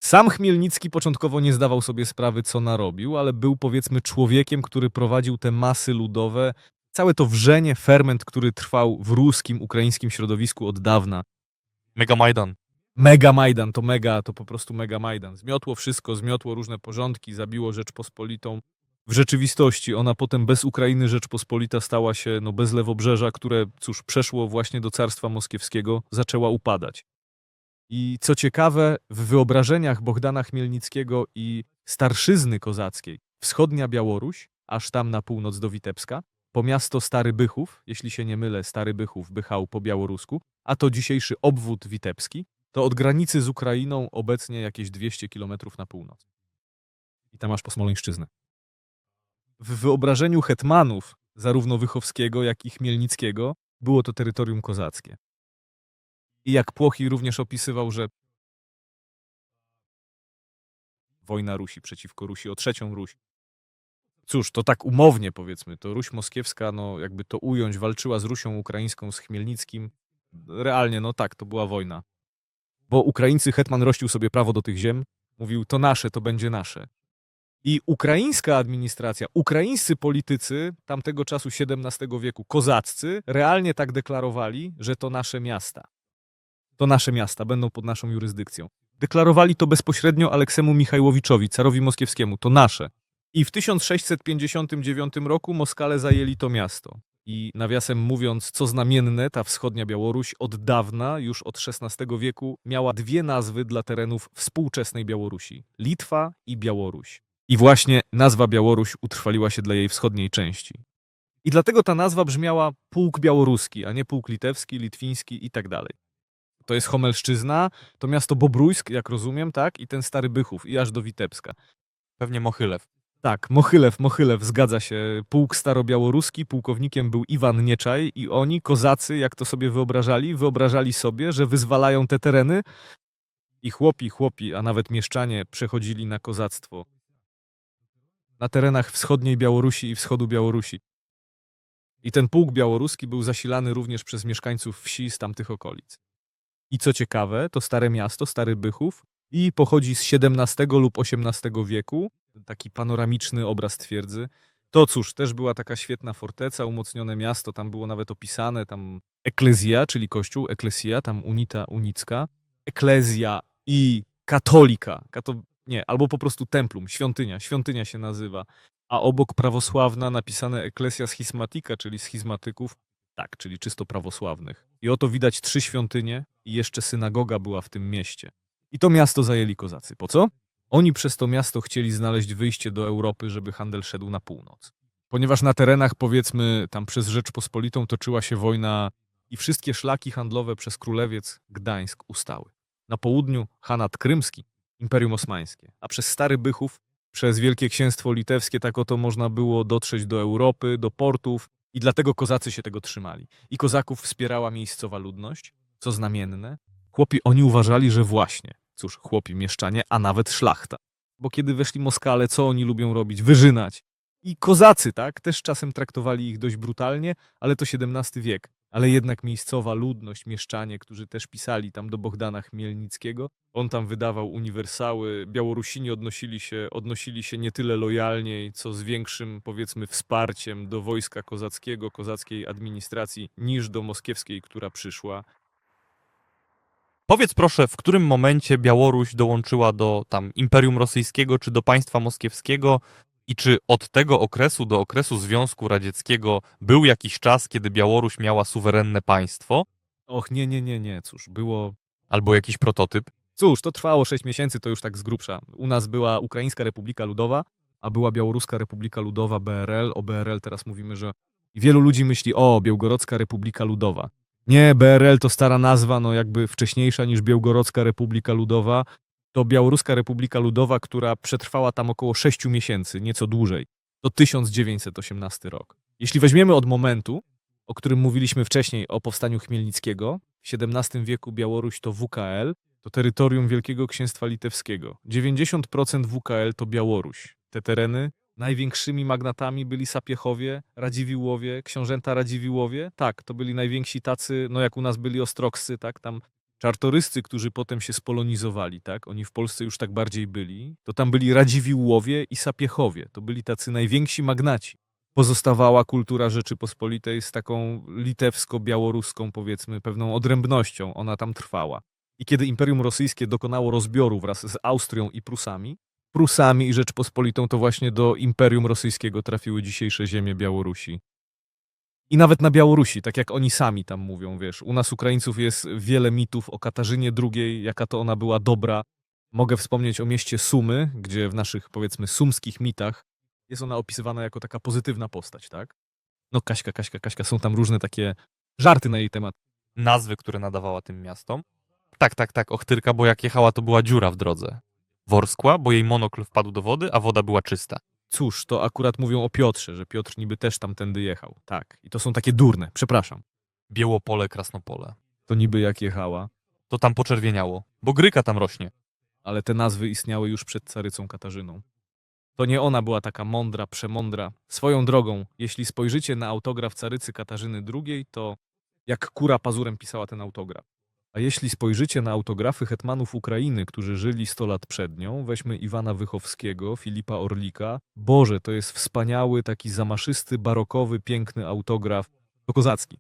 Sam Chmielnicki początkowo nie zdawał sobie sprawy, co narobił, ale był, powiedzmy, człowiekiem, który prowadził te masy ludowe, całe to wrzenie, ferment, który trwał w ruskim, ukraińskim środowisku od dawna. Mega Majdan. Mega Majdan, to po prostu Mega Majdan. Zmiotło wszystko, zmiotło różne porządki, zabiło Rzeczpospolitą. W rzeczywistości ona potem bez Ukrainy Rzeczpospolita stała się bez Lewobrzeża, które, cóż, przeszło właśnie do Carstwa Moskiewskiego, zaczęła upadać. I co ciekawe, w wyobrażeniach Bohdana Chmielnickiego i starszyzny kozackiej, wschodnia Białoruś, aż tam na północ do Witebska, po miasto Stary Bychów, jeśli się nie mylę, Stary Bychów, Bychał po białorusku, a to dzisiejszy obwód witebski, to od granicy z Ukrainą obecnie jakieś 200 kilometrów na północ. I tam aż po Smoleńszczyznę. W wyobrażeniu hetmanów, zarówno Wychowskiego, jak i Chmielnickiego, było to terytorium kozackie. I jak Płochi również opisywał, że wojna Rusi przeciwko Rusi o trzecią Ruś. Cóż, to tak umownie powiedzmy, to Ruś Moskiewska, jakby to ująć, walczyła z Rusią Ukraińską, z Chmielnickim. Realnie, tak, to była wojna. Bo Ukraińcy, hetman rościł sobie prawo do tych ziem, mówił, to nasze, to będzie nasze. I ukraińska administracja, ukraińscy politycy tamtego czasu XVII wieku, kozaccy, realnie tak deklarowali, że to nasze miasta. To nasze miasta, będą pod naszą jurysdykcją. Deklarowali to bezpośrednio Aleksemu Michajłowiczowi, carowi moskiewskiemu, to nasze. I w 1659 roku Moskale zajęli to miasto. I nawiasem mówiąc, co znamienne, ta wschodnia Białoruś od dawna, już od XVI wieku, miała dwie nazwy dla terenów współczesnej Białorusi. Litwa i Białoruś. I właśnie nazwa Białoruś utrwaliła się dla jej wschodniej części. I dlatego ta nazwa brzmiała pułk białoruski, a nie pułk litewski, litwiński i tak dalej. To jest Homelszczyzna, to miasto Bobrójsk, jak rozumiem, tak? I ten Stary Bychów, i aż do Witebska. Pewnie Mochylew. Tak, Mochylew, zgadza się. Pułk starobiałoruski, pułkownikiem był Iwan Nieczaj i oni, kozacy, jak to sobie wyobrażali sobie, że wyzwalają te tereny i chłopi, a nawet mieszczanie przechodzili na kozactwo na terenach wschodniej Białorusi i wschodu Białorusi. I ten pułk białoruski był zasilany również przez mieszkańców wsi z tamtych okolic. I co ciekawe, to stare miasto, Stary Bychów, i pochodzi z XVII lub XVIII wieku, taki panoramiczny obraz twierdzy. To cóż, też była taka świetna forteca, umocnione miasto, tam było nawet opisane, tam eklezja, czyli kościół, eklezja, tam unita unicka, eklezja i katolika, albo po prostu templum, świątynia się nazywa, a obok prawosławna napisane eklezja schismatica, czyli schizmatyków, tak, czyli czysto prawosławnych. I oto widać 3 świątynie i jeszcze synagoga była w tym mieście. I to miasto zajęli kozacy. Po co? Oni przez to miasto chcieli znaleźć wyjście do Europy, żeby handel szedł na północ. Ponieważ na terenach, powiedzmy, tam przez Rzeczpospolitą toczyła się wojna i wszystkie szlaki handlowe przez Królewiec, Gdańsk ustały. Na południu Hanat Krymski, Imperium Osmańskie, a przez Stary Bychów, przez Wielkie Księstwo Litewskie, tak oto można było dotrzeć do Europy, do portów i dlatego kozacy się tego trzymali. I kozaków wspierała miejscowa ludność, co znamienne. Chłopi oni uważali, że właśnie, cóż, chłopi, mieszczanie, a nawet szlachta. Bo kiedy weszli Moskale, co oni lubią robić? Wyżynać. I kozacy, tak, też czasem traktowali ich dość brutalnie, ale to XVII wiek. Ale jednak miejscowa ludność, mieszczanie, którzy też pisali tam do Bohdana Chmielnickiego, on tam wydawał uniwersały, Białorusini odnosili się nie tyle lojalnie, co z większym, powiedzmy, wsparciem do wojska kozackiego, kozackiej administracji, niż do moskiewskiej, która przyszła. Powiedz proszę, w którym momencie Białoruś dołączyła do Imperium Rosyjskiego czy do państwa moskiewskiego i czy od tego okresu do okresu Związku Radzieckiego był jakiś czas, kiedy Białoruś miała suwerenne państwo? Och, nie, cóż, było... Albo jakiś prototyp? Cóż, to trwało 6 miesięcy, to już tak z grubsza. U nas była Ukraińska Republika Ludowa, a była Białoruska Republika Ludowa, BRL. O BRL teraz mówimy, że wielu ludzi myśli, Białgorodzka Republika Ludowa. Nie, BRL to stara nazwa, jakby wcześniejsza niż Białgorodzka Republika Ludowa. To Białoruska Republika Ludowa, która przetrwała tam około 6 miesięcy, nieco dłużej. To 1918 rok. Jeśli weźmiemy od momentu, o którym mówiliśmy wcześniej, o powstaniu Chmielnickiego, w XVII wieku Białoruś to WKL, to terytorium Wielkiego Księstwa Litewskiego. 90% WKL to Białoruś. Te tereny największymi magnatami byli Sapiechowie, Radziwiłłowie, książęta Radziwiłłowie. Tak, to byli najwięksi tacy, jak u nas byli Ostrogscy, tak, tam Czartoryscy, którzy potem się spolonizowali, tak? Oni w Polsce już tak bardziej byli. To tam byli Radziwiłłowie i Sapiechowie. To byli tacy najwięksi magnaci. Pozostawała kultura Rzeczypospolitej z taką litewsko-białoruską, powiedzmy, pewną odrębnością. Ona tam trwała. I kiedy Imperium Rosyjskie dokonało rozbioru wraz z Austrią i Prusami i Rzeczpospolitą, to właśnie do Imperium Rosyjskiego trafiły dzisiejsze ziemie Białorusi. I nawet na Białorusi, tak jak oni sami tam mówią, wiesz, u nas Ukraińców jest wiele mitów o Katarzynie II, jaka to ona była dobra. Mogę wspomnieć o mieście Sumy, gdzie w naszych, powiedzmy, sumskich mitach jest ona opisywana jako taka pozytywna postać, tak? No Kaśka, są tam różne takie żarty na jej temat. Nazwy, które nadawała tym miastom. Tak, Ochtyrka, bo jak jechała, to była dziura w drodze. Worskła, bo jej monokl wpadł do wody, a woda była czysta. Cóż, to akurat mówią o Piotrze, że Piotr niby też tamtędy jechał. Tak, i to są takie durne, przepraszam. Białopole, Krasnopole. To niby jak jechała, To tam poczerwieniało, bo gryka tam rośnie. ale te nazwy istniały już przed carycą Katarzyną. To nie ona była taka mądra, przemądra. Swoją drogą, jeśli spojrzycie na autograf carycy Katarzyny II, to jak kura pazurem pisała ten autograf. A jeśli spojrzycie na autografy hetmanów Ukrainy, którzy żyli 100 lat przed nią, weźmy Iwana Wychowskiego, Filipa Orlika. Boże, to jest wspaniały, taki zamaszysty, barokowy, piękny autograf. To kozacki.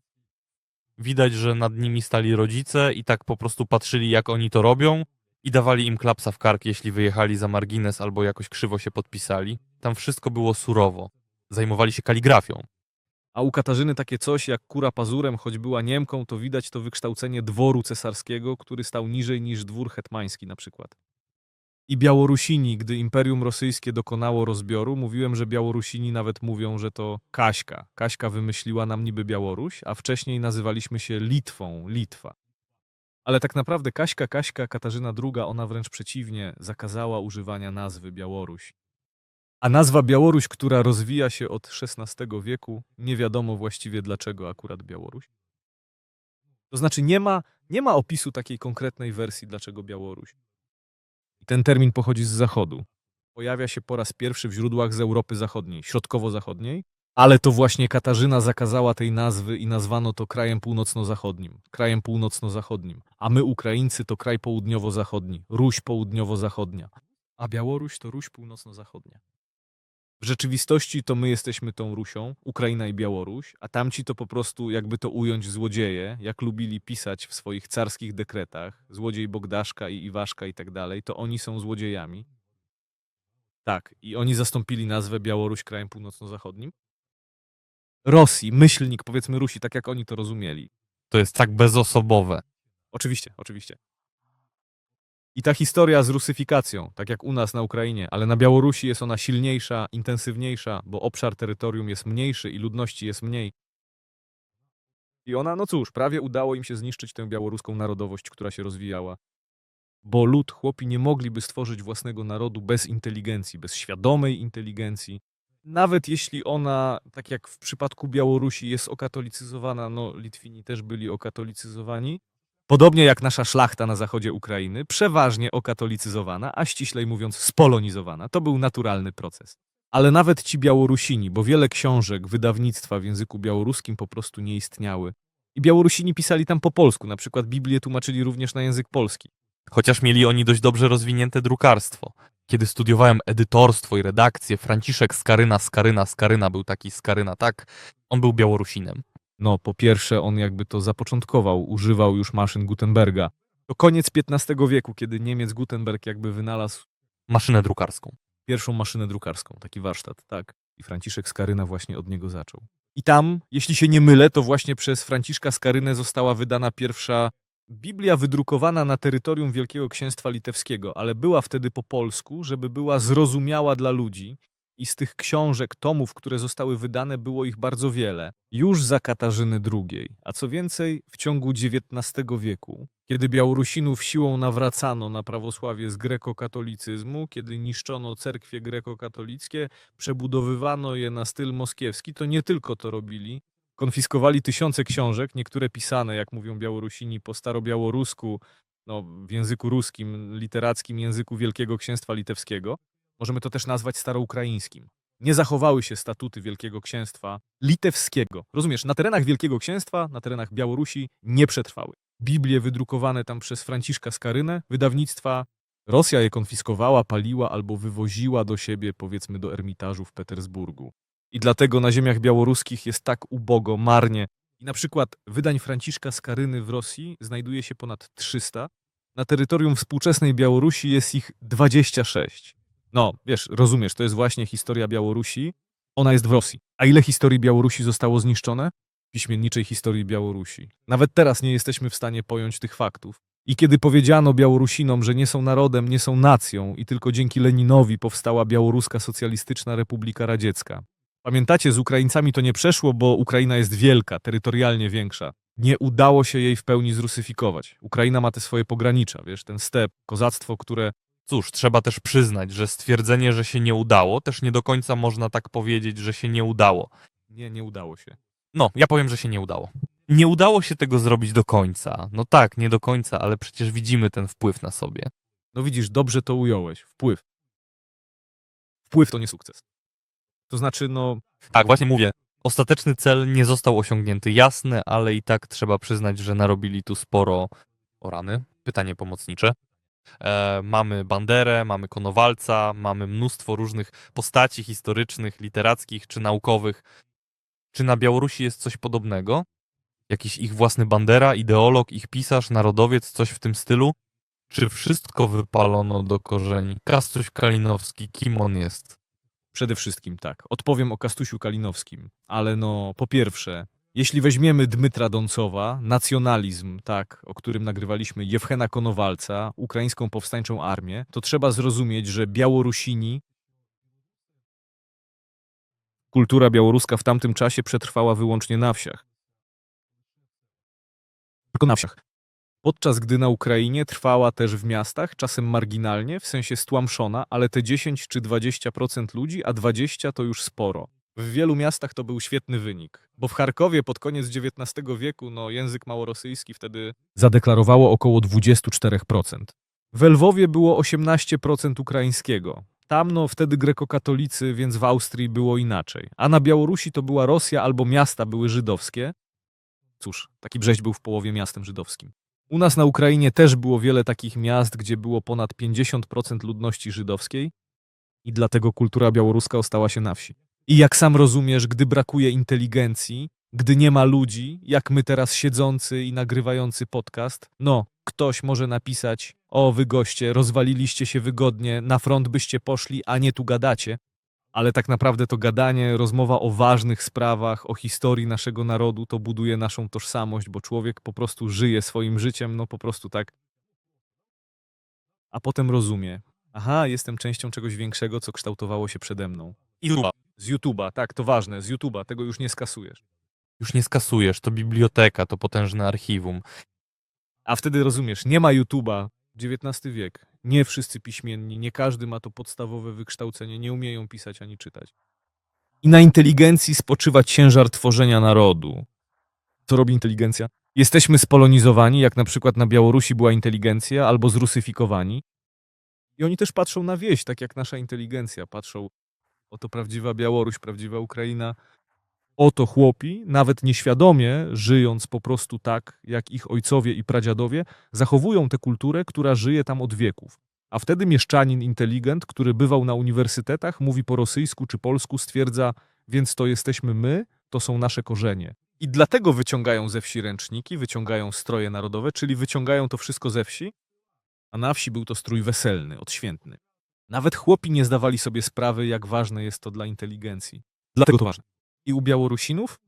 Widać, że nad nimi stali rodzice i tak po prostu patrzyli, jak oni to robią i dawali im klapsa w kark, jeśli wyjechali za margines albo jakoś krzywo się podpisali. Tam wszystko było surowo. Zajmowali się kaligrafią. A u Katarzyny takie coś jak kura pazurem, choć była Niemką, to widać to wykształcenie dworu cesarskiego, który stał niżej niż dwór hetmański na przykład. I Białorusini, gdy Imperium Rosyjskie dokonało rozbioru, mówiłem, że Białorusini nawet mówią, że to Kaśka. Kaśka wymyśliła nam niby Białoruś, a wcześniej nazywaliśmy się Litwą, Litwa. Ale tak naprawdę Kaśka, Katarzyna II, ona wręcz przeciwnie, zakazała używania nazwy Białoruś. A nazwa Białoruś, która rozwija się od XVI wieku, nie wiadomo właściwie dlaczego akurat Białoruś. To znaczy nie ma opisu takiej konkretnej wersji, dlaczego Białoruś. I ten termin pochodzi z Zachodu. Pojawia się po raz pierwszy w źródłach z Europy Zachodniej, środkowo-zachodniej, ale to właśnie Katarzyna zakazała tej nazwy i nazwano to krajem północno-zachodnim. A my Ukraińcy to kraj południowo-zachodni, Ruś południowo-zachodnia. A Białoruś to Ruś północno-zachodnia. W rzeczywistości to my jesteśmy tą Rusią, Ukraina i Białoruś, a tamci to po prostu, jakby to ująć, złodzieje, jak lubili pisać w swoich carskich dekretach, złodziej Bogdaszka i Iwaszka i tak dalej, to oni są złodziejami. Tak, i oni zastąpili nazwę Białoruś krajem północno-zachodnim. Rosji, myślnik, powiedzmy Rusi, tak jak oni to rozumieli. To jest tak bezosobowe. Oczywiście. I ta historia z rusyfikacją, tak jak u nas na Ukrainie, ale na Białorusi jest ona silniejsza, intensywniejsza, bo obszar terytorium jest mniejszy i ludności jest mniej. I ona, no cóż, prawie udało im się zniszczyć tę białoruską narodowość, która się rozwijała. Bo chłopi nie mogliby stworzyć własnego narodu bez inteligencji, bez świadomej inteligencji. Nawet jeśli ona, tak jak w przypadku Białorusi, jest okatolicyzowana, no Litwini też byli okatolicyzowani, podobnie jak nasza szlachta na zachodzie Ukrainy, przeważnie okatolicyzowana, a ściślej mówiąc spolonizowana. To był naturalny proces. Ale nawet ci Białorusini, bo wiele książek, wydawnictwa w języku białoruskim po prostu nie istniały. I Białorusini pisali tam po polsku, na przykład Biblię tłumaczyli również na język polski. Chociaż mieli oni dość dobrze rozwinięte drukarstwo. Kiedy studiowałem edytorstwo i redakcję, Franciszek Skaryna był taki Skaryna, tak? On był Białorusinem. No, po pierwsze, on jakby to zapoczątkował, używał już maszyn Gutenberga. To koniec XV wieku, kiedy Niemiec Gutenberg jakby wynalazł Maszynę drukarską. pierwszą maszynę drukarską, taki warsztat, tak. I Franciszek Skaryna właśnie od niego zaczął. I tam, jeśli się nie mylę, to właśnie przez Franciszka Skarynę została wydana pierwsza Biblia wydrukowana na terytorium Wielkiego Księstwa Litewskiego, ale była wtedy po polsku, żeby była zrozumiała dla ludzi. I z tych książek, tomów, które zostały wydane, było ich bardzo wiele. Już za Katarzyny II, a co więcej, w ciągu XIX wieku, kiedy Białorusinów siłą nawracano na prawosławie z grekokatolicyzmu, kiedy niszczono cerkwie grekokatolickie, przebudowywano je na styl moskiewski, to nie tylko to robili. Konfiskowali tysiące książek, niektóre pisane, jak mówią Białorusini, po starobiałorusku, no, w języku ruskim, literackim języku Wielkiego Księstwa Litewskiego. Możemy to też nazwać staroukraińskim. Nie zachowały się statuty Wielkiego Księstwa Litewskiego. Rozumiesz, na terenach Wielkiego Księstwa, na terenach Białorusi nie przetrwały. Biblie wydrukowane tam przez Franciszka Skarynę, wydawnictwa. Rosja je konfiskowała, paliła albo wywoziła do siebie, powiedzmy do Ermitażu w Petersburgu. I dlatego na ziemiach białoruskich jest tak ubogo, marnie. I na przykład wydań Franciszka Skaryny w Rosji znajduje się ponad 300. Na terytorium współczesnej Białorusi jest ich 26. No, wiesz, rozumiesz, to jest właśnie historia Białorusi. Ona jest w Rosji. A ile historii Białorusi zostało zniszczone? Piśmienniczej historii Białorusi. Nawet teraz nie jesteśmy w stanie pojąć tych faktów. I kiedy powiedziano Białorusinom, że nie są narodem, nie są nacją i tylko dzięki Leninowi powstała Białoruska Socjalistyczna Republika Radziecka. Pamiętacie, z Ukraińcami to nie przeszło, bo Ukraina jest wielka, terytorialnie większa. Nie udało się jej w pełni zrusyfikować. Ukraina ma te swoje pogranicza, wiesz, ten step, kozactwo, które... Cóż, trzeba też przyznać, że stwierdzenie, że się nie udało, też nie do końca można tak powiedzieć, że się nie udało. Nie udało się. No, ja powiem, że się nie udało. Nie udało się tego zrobić do końca. No tak, nie do końca, ale przecież widzimy ten wpływ na sobie. No widzisz, dobrze to ująłeś. Wpływ. Wpływ to nie sukces. To znaczy, no... Tak, właśnie mówię. Ostateczny cel nie został osiągnięty, jasne, ale i tak trzeba przyznać, że narobili tu sporo o rany. Pytanie pomocnicze. Mamy Banderę, mamy Konowalca, mamy mnóstwo różnych postaci historycznych, literackich czy naukowych. Czy na Białorusi jest coś podobnego? Jakiś ich własny Bandera, ideolog, ich pisarz, narodowiec, coś w tym stylu? Czy wszystko wypalono do korzeni? Kastuś Kalinowski, kim on jest? Przede wszystkim tak. Odpowiem o Kastusiu Kalinowskim. Ale no, po pierwsze, jeśli weźmiemy Dmytra Doncowa, nacjonalizm, tak, o którym nagrywaliśmy, Jewchena Konowalca, Ukraińską Powstańczą Armię, to trzeba zrozumieć, że Białorusini, kultura białoruska w tamtym czasie przetrwała wyłącznie na wsiach. Tylko na wsiach. Podczas gdy na Ukrainie trwała też w miastach, czasem marginalnie, w sensie stłamszona, ale te 10 czy 20% ludzi, a 20 to już sporo. W wielu miastach to był świetny wynik, bo w Charkowie pod koniec XIX wieku język małorosyjski wtedy zadeklarowało około 24%. W Lwowie było 18% ukraińskiego. Tam wtedy grekokatolicy, więc w Austrii było inaczej. A na Białorusi to była Rosja albo miasta były żydowskie. Cóż, taki Brześć był w połowie miastem żydowskim. U nas na Ukrainie też było wiele takich miast, gdzie było ponad 50% ludności żydowskiej i dlatego kultura białoruska ostała się na wsi. I jak sam rozumiesz, gdy brakuje inteligencji, gdy nie ma ludzi, jak my teraz siedzący i nagrywający podcast, ktoś może napisać: o, wy goście, rozwaliliście się wygodnie, na front byście poszli, a nie tu gadacie. Ale tak naprawdę to gadanie, rozmowa o ważnych sprawach, o historii naszego narodu, to buduje naszą tożsamość, bo człowiek po prostu żyje swoim życiem, po prostu tak. A potem rozumie: aha, jestem częścią czegoś większego, co kształtowało się przede mną. I Z YouTube'a, tak, to ważne, z YouTube'a, tego już nie skasujesz. już nie skasujesz, to biblioteka, to potężne archiwum. A wtedy rozumiesz, nie ma YouTube'a, XIX wiek, nie wszyscy piśmienni, nie każdy ma to podstawowe wykształcenie, nie umieją pisać ani czytać. I na inteligencji spoczywa ciężar tworzenia narodu. Co robi inteligencja? Jesteśmy spolonizowani, jak na przykład na Białorusi była inteligencja, albo zrusyfikowani. I oni też patrzą na wieś, tak jak nasza inteligencja. Patrzą: oto prawdziwa Białoruś, prawdziwa Ukraina. Oto chłopi, nawet nieświadomie, żyjąc po prostu tak, jak ich ojcowie i pradziadowie, zachowują tę kulturę, która żyje tam od wieków. A wtedy mieszczanin inteligent, który bywał na uniwersytetach, mówi po rosyjsku czy polsku, stwierdza: więc to jesteśmy my, to są nasze korzenie. I dlatego wyciągają ze wsi ręczniki, wyciągają stroje narodowe, czyli wyciągają to wszystko ze wsi, a na wsi był to strój weselny, odświętny. Nawet chłopi nie zdawali sobie sprawy, jak ważne jest to dla inteligencji. Dlatego to ważne. I u Białorusinów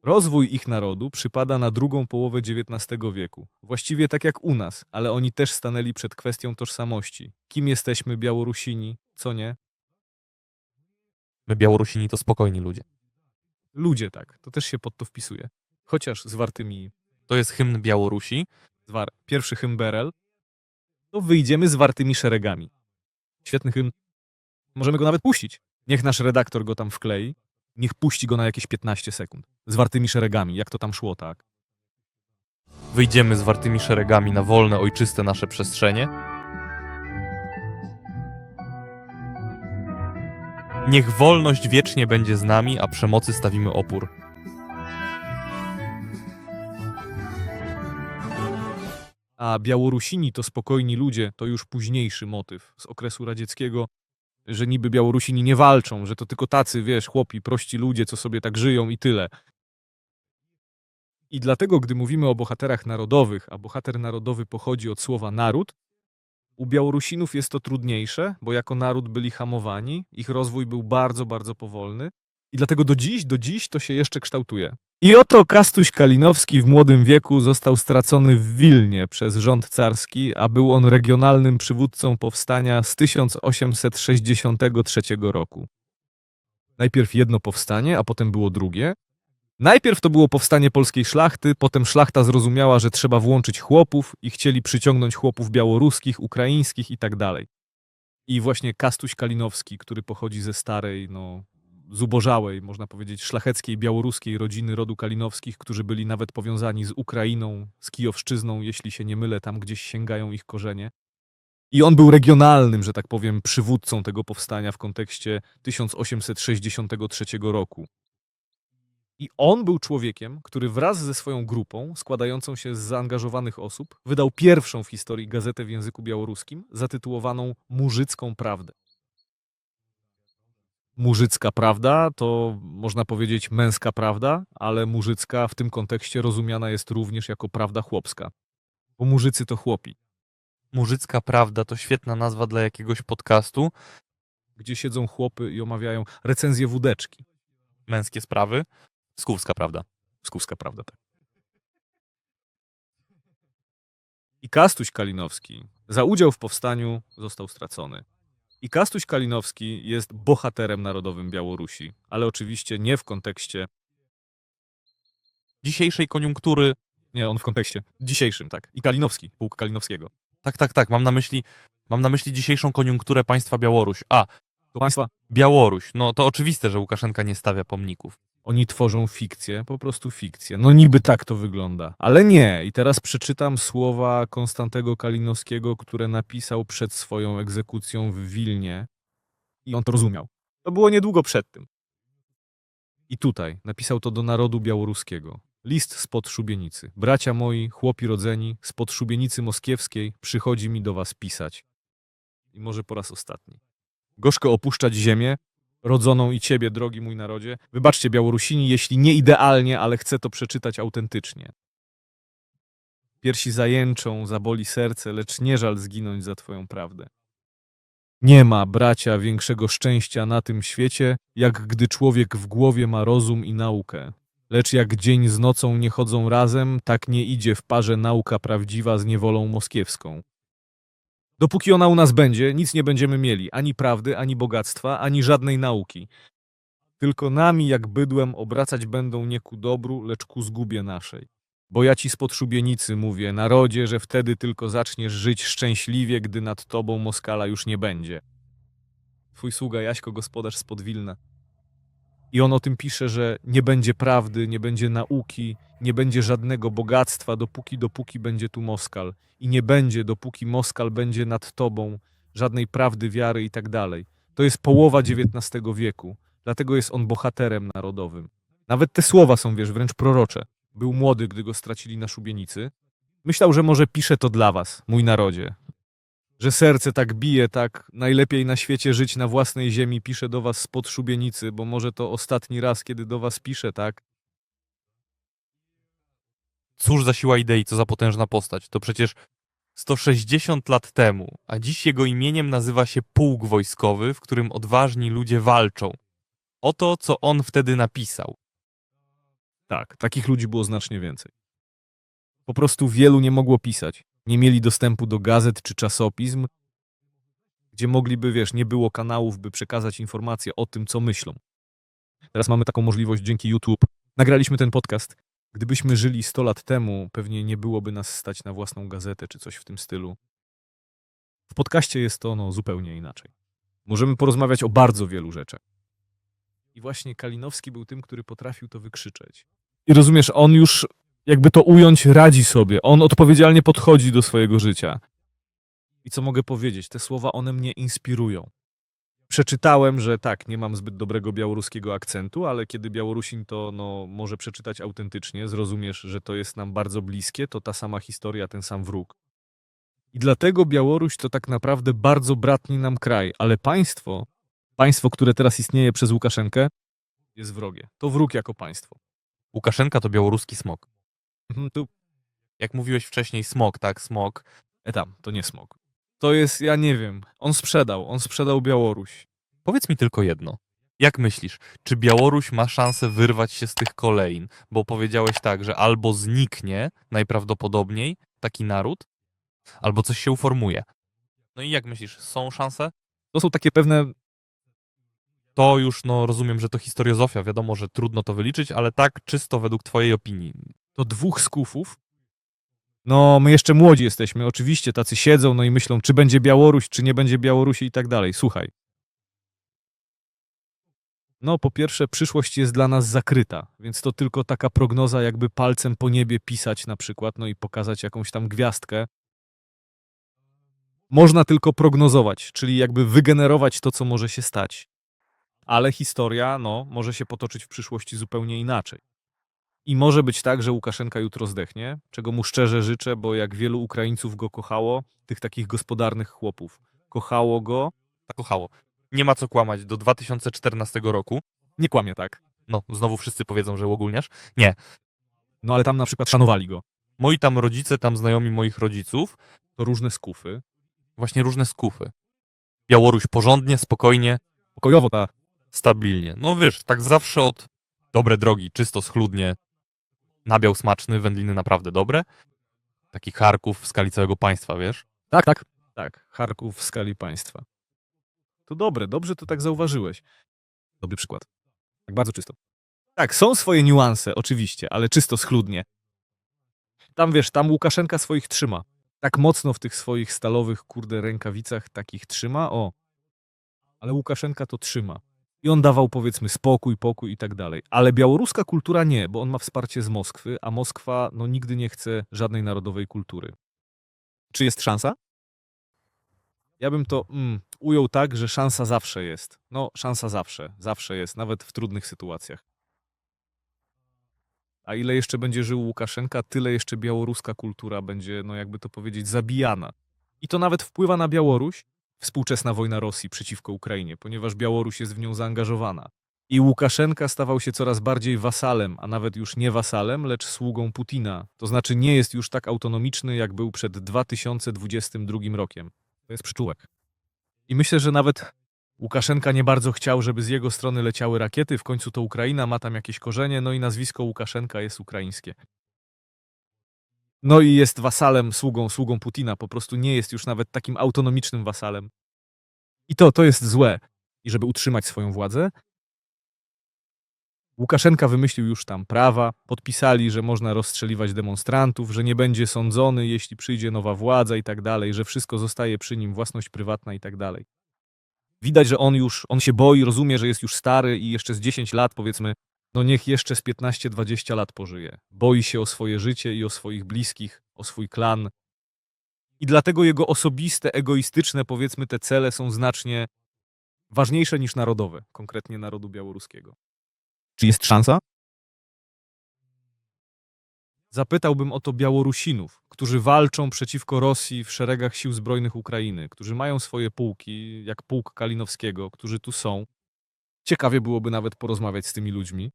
rozwój ich narodu przypada na drugą połowę XIX wieku. Właściwie tak jak u nas, ale oni też stanęli przed kwestią tożsamości. Kim jesteśmy, Białorusini, co nie? My Białorusini to spokojni ludzie. Ludzie, tak, to też się pod to wpisuje. Chociaż zwartymi, To jest hymn Białorusi. pierwszy hymn Berel, to wyjdziemy zwartymi szeregami. Świetny hymn. Możemy go nawet puścić. Niech nasz redaktor go tam wklei. Niech puści go na jakieś 15 sekund. Zwartymi szeregami, jak to tam szło, tak? Wyjdziemy zwartymi szeregami na wolne, ojczyste nasze przestrzenie. Niech wolność wiecznie będzie z nami, a przemocy stawimy opór. a Białorusini to spokojni ludzie, to już późniejszy motyw z okresu radzieckiego, że niby Białorusini nie walczą, że to tylko tacy, wiesz, chłopi, prości ludzie, co sobie tak żyją i tyle. I dlatego, gdy mówimy o bohaterach narodowych, a bohater narodowy pochodzi od słowa naród, u Białorusinów jest to trudniejsze, bo jako naród byli hamowani, ich rozwój był bardzo, bardzo powolny i dlatego do dziś to się jeszcze kształtuje. I oto Kastuś Kalinowski w młodym wieku został stracony w Wilnie przez rząd carski, a był on regionalnym przywódcą powstania z 1863 roku. Najpierw jedno powstanie, a potem było drugie. Najpierw to było powstanie polskiej szlachty, potem szlachta zrozumiała, że trzeba włączyć chłopów i chcieli przyciągnąć chłopów białoruskich, ukraińskich i tak dalej. I właśnie Kastuś Kalinowski, który pochodzi ze starej, zubożałej, można powiedzieć, szlacheckiej, białoruskiej rodziny rodu Kalinowskich, którzy byli nawet powiązani z Ukrainą, z Kijowszczyzną, jeśli się nie mylę, tam gdzieś sięgają ich korzenie. I on był regionalnym, że tak powiem, przywódcą tego powstania w kontekście 1863 roku. I on był człowiekiem, który wraz ze swoją grupą, składającą się z zaangażowanych osób, wydał pierwszą w historii gazetę w języku białoruskim, zatytułowaną Murzycką Prawdę. Murzycka prawda to, można powiedzieć, męska prawda, ale murzycka w tym kontekście rozumiana jest również jako prawda chłopska. Bo murzycy to chłopi, Murzycka Prawda to świetna nazwa dla jakiegoś podcastu. gdzie siedzą chłopy i omawiają recenzję wódeczki. Męskie sprawy. Skówska Prawda. Skówska prawda, tak. I Kastuś Kalinowski za udział w powstaniu został stracony. I Kastuś Kalinowski jest bohaterem narodowym Białorusi, ale oczywiście nie w kontekście, Dzisiejszej koniunktury. nie, on w kontekście dzisiejszym, tak. I Kalinowski, pułk Kalinowskiego. Tak. Mam na myśli dzisiejszą koniunkturę państwa Białoruś. To państwa, Białoruś. No to oczywiste, że Łukaszenka nie stawia pomników. oni tworzą fikcję, po prostu fikcję. No niby tak to wygląda, ale nie. I teraz przeczytam słowa Konstantego Kalinowskiego, które napisał przed swoją egzekucją w Wilnie. I on to rozumiał. To było niedługo przed tym. I tutaj napisał to do narodu białoruskiego. List spod szubienicy. Bracia moi, chłopi rodzeni, spod szubienicy moskiewskiej przychodzi mi do was pisać. I może po raz ostatni. Gorzko opuszczać ziemię, rodzoną i ciebie, drogi mój narodzie. Wybaczcie, Białorusini, jeśli nie idealnie, ale chcę to przeczytać autentycznie. Piersi zajęczą, zaboli serce, lecz nie żal zginąć za twoją prawdę. Nie ma, bracia, większego szczęścia na tym świecie, jak gdy człowiek w głowie ma rozum i naukę. Lecz jak dzień z nocą nie chodzą razem, tak nie idzie w parze nauka prawdziwa z niewolą moskiewską. Dopóki ona u nas będzie, nic nie będziemy mieli, ani prawdy, ani bogactwa, ani żadnej nauki. Tylko nami jak bydłem obracać będą nie ku dobru, lecz ku zgubie naszej. Bo ja ci spod szubienicy mówię, narodzie, że wtedy tylko zaczniesz żyć szczęśliwie, gdy nad tobą Moskala już nie będzie. Twój sługa Jaśko, gospodarz spod Wilna. I on o tym pisze, że nie będzie prawdy, nie będzie nauki, nie będzie żadnego bogactwa, dopóki będzie tu Moskal. I nie będzie, dopóki Moskal będzie nad tobą, żadnej prawdy, wiary i tak dalej. To jest połowa XIX wieku, dlatego jest on bohaterem narodowym. Nawet te słowa są, wiesz, wręcz prorocze. Był młody, gdy go stracili na szubienicy. Myślał, że może pisze to dla was, mój narodzie. Że serce tak bije, tak najlepiej na świecie żyć na własnej ziemi, pisze do was spod szubienicy, bo może to ostatni raz, kiedy do was pisze, tak? Cóż za siła idei, co za potężna postać. To przecież 160 lat temu, a dziś jego imieniem nazywa się pułk wojskowy, w którym odważni ludzie walczą. O to, co on wtedy napisał. Tak, takich ludzi było znacznie więcej. Po prostu wielu nie mogło pisać. Nie mieli dostępu do gazet czy czasopism, gdzie mogliby, wiesz, nie było kanałów, by przekazać informacje o tym, co myślą. Teraz mamy taką możliwość dzięki YouTube. Nagraliśmy ten podcast. Gdybyśmy żyli 100 lat temu, pewnie nie byłoby nas stać na własną gazetę czy coś w tym stylu. W podcaście jest to zupełnie inaczej. Możemy porozmawiać o bardzo wielu rzeczach. I właśnie Kalinowski był tym, który potrafił to wykrzyczeć. I rozumiesz, on już, jakby to ująć, radzi sobie. On odpowiedzialnie podchodzi do swojego życia. I co mogę powiedzieć? Te słowa, one mnie inspirują. Przeczytałem, że tak, nie mam zbyt dobrego białoruskiego akcentu, ale kiedy Białorusin to może przeczytać autentycznie, zrozumiesz, że to jest nam bardzo bliskie, to ta sama historia, ten sam wróg. I dlatego Białoruś to tak naprawdę bardzo bratni nam kraj, ale państwo, które teraz istnieje przez Łukaszenkę, jest wrogie. To wróg jako państwo. Łukaszenka to białoruski smok. Tu, Jak mówiłeś wcześniej, smok, tak? Smok. tam, to nie smok. To jest, ja nie wiem, on sprzedał Białoruś. Powiedz mi tylko jedno. Jak myślisz, czy Białoruś ma szansę wyrwać się z tych kolejn? Bo powiedziałeś tak, że albo zniknie najprawdopodobniej taki naród, albo coś się uformuje. No i jak myślisz, są szanse? To są takie pewne, To już, no rozumiem, że to historiozofia, wiadomo, że trudno to wyliczyć, ale tak czysto według twojej opinii. to dwóch skufów. No, my jeszcze młodzi jesteśmy, oczywiście, tacy siedzą, no i myślą, czy będzie Białoruś, czy nie będzie Białorusi i tak dalej. Słuchaj. No, po pierwsze, przyszłość jest dla nas zakryta, więc to tylko taka prognoza, jakby palcem po niebie pisać na przykład, no i pokazać jakąś tam gwiazdkę. Można tylko prognozować, czyli jakby wygenerować to, co może się stać. Ale historia, no, może się potoczyć w przyszłości zupełnie inaczej. I może być tak, że Łukaszenka jutro zdechnie, czego mu szczerze życzę, bo jak wielu Ukraińców go kochało, tych takich gospodarnych chłopów, kochało go, Tak kochało. Nie ma co kłamać, do 2014 roku, nie kłamie tak, no znowu wszyscy powiedzą, że uogólniasz. Nie. no ale tam na przykład szanowali go. Moi tam rodzice, tam znajomi moich rodziców, To różne skufy. właśnie różne skufy. Białoruś porządnie, spokojnie, Pokojowo ta. stabilnie. No wiesz, tak zawsze od dobre drogi, czysto, schludnie, nabiał smaczny, wędliny naprawdę dobre. Taki Charków w skali całego państwa, wiesz? Tak, tak. Tak, Charków w skali państwa. To dobre, dobrze to tak zauważyłeś. Dobry przykład. Tak bardzo czysto. Tak, są swoje niuanse, oczywiście, ale czysto schludnie. Tam wiesz, tam Łukaszenka swoich trzyma. Tak mocno w tych swoich stalowych, kurde, rękawicach takich trzyma, o. Ale Łukaszenka to trzyma. I on dawał, powiedzmy, spokój, pokój i tak dalej. Ale białoruska kultura nie, bo on ma wsparcie z Moskwy, a Moskwa, no, nigdy nie chce żadnej narodowej kultury. Czy jest szansa? Ja bym to ujął tak, że szansa zawsze jest. No, szansa zawsze jest, nawet w trudnych sytuacjach. A ile jeszcze będzie żył Łukaszenka, tyle jeszcze białoruska kultura będzie, no jakby to powiedzieć, zabijana. I to nawet wpływa na Białoruś, współczesna wojna Rosji przeciwko Ukrainie, ponieważ Białoruś jest w nią zaangażowana. I Łukaszenka stawał się coraz bardziej wasalem, a nawet już nie wasalem, lecz sługą Putina. To znaczy nie jest już tak autonomiczny, jak był przed 2022 rokiem. To jest przyczółek. I myślę, że nawet Łukaszenka nie bardzo chciał, żeby z jego strony leciały rakiety. W końcu to Ukraina ma tam jakieś korzenie, no i nazwisko Łukaszenka jest ukraińskie. No i jest wasalem, sługą Putina. Po prostu nie jest już nawet takim autonomicznym wasalem. I to jest złe. I żeby utrzymać swoją władzę, Łukaszenka wymyślił już tam prawa, podpisali, że można rozstrzeliwać demonstrantów, że nie będzie sądzony, jeśli przyjdzie nowa władza i tak dalej, że wszystko zostaje przy nim, własność prywatna i tak dalej. Widać, że on się boi, rozumie, że jest już stary i jeszcze z 10 lat, powiedzmy, no niech jeszcze z 15-20 lat pożyje. Boi się o swoje życie i o swoich bliskich, o swój klan. I dlatego jego osobiste, egoistyczne, powiedzmy, te cele są znacznie ważniejsze niż narodowe, konkretnie narodu białoruskiego. Czy jest szansa? Zapytałbym o to Białorusinów, którzy walczą przeciwko Rosji w szeregach sił zbrojnych Ukrainy, którzy mają swoje pułki, jak pułk Kalinowskiego, którzy tu są. Ciekawie byłoby nawet porozmawiać z tymi ludźmi.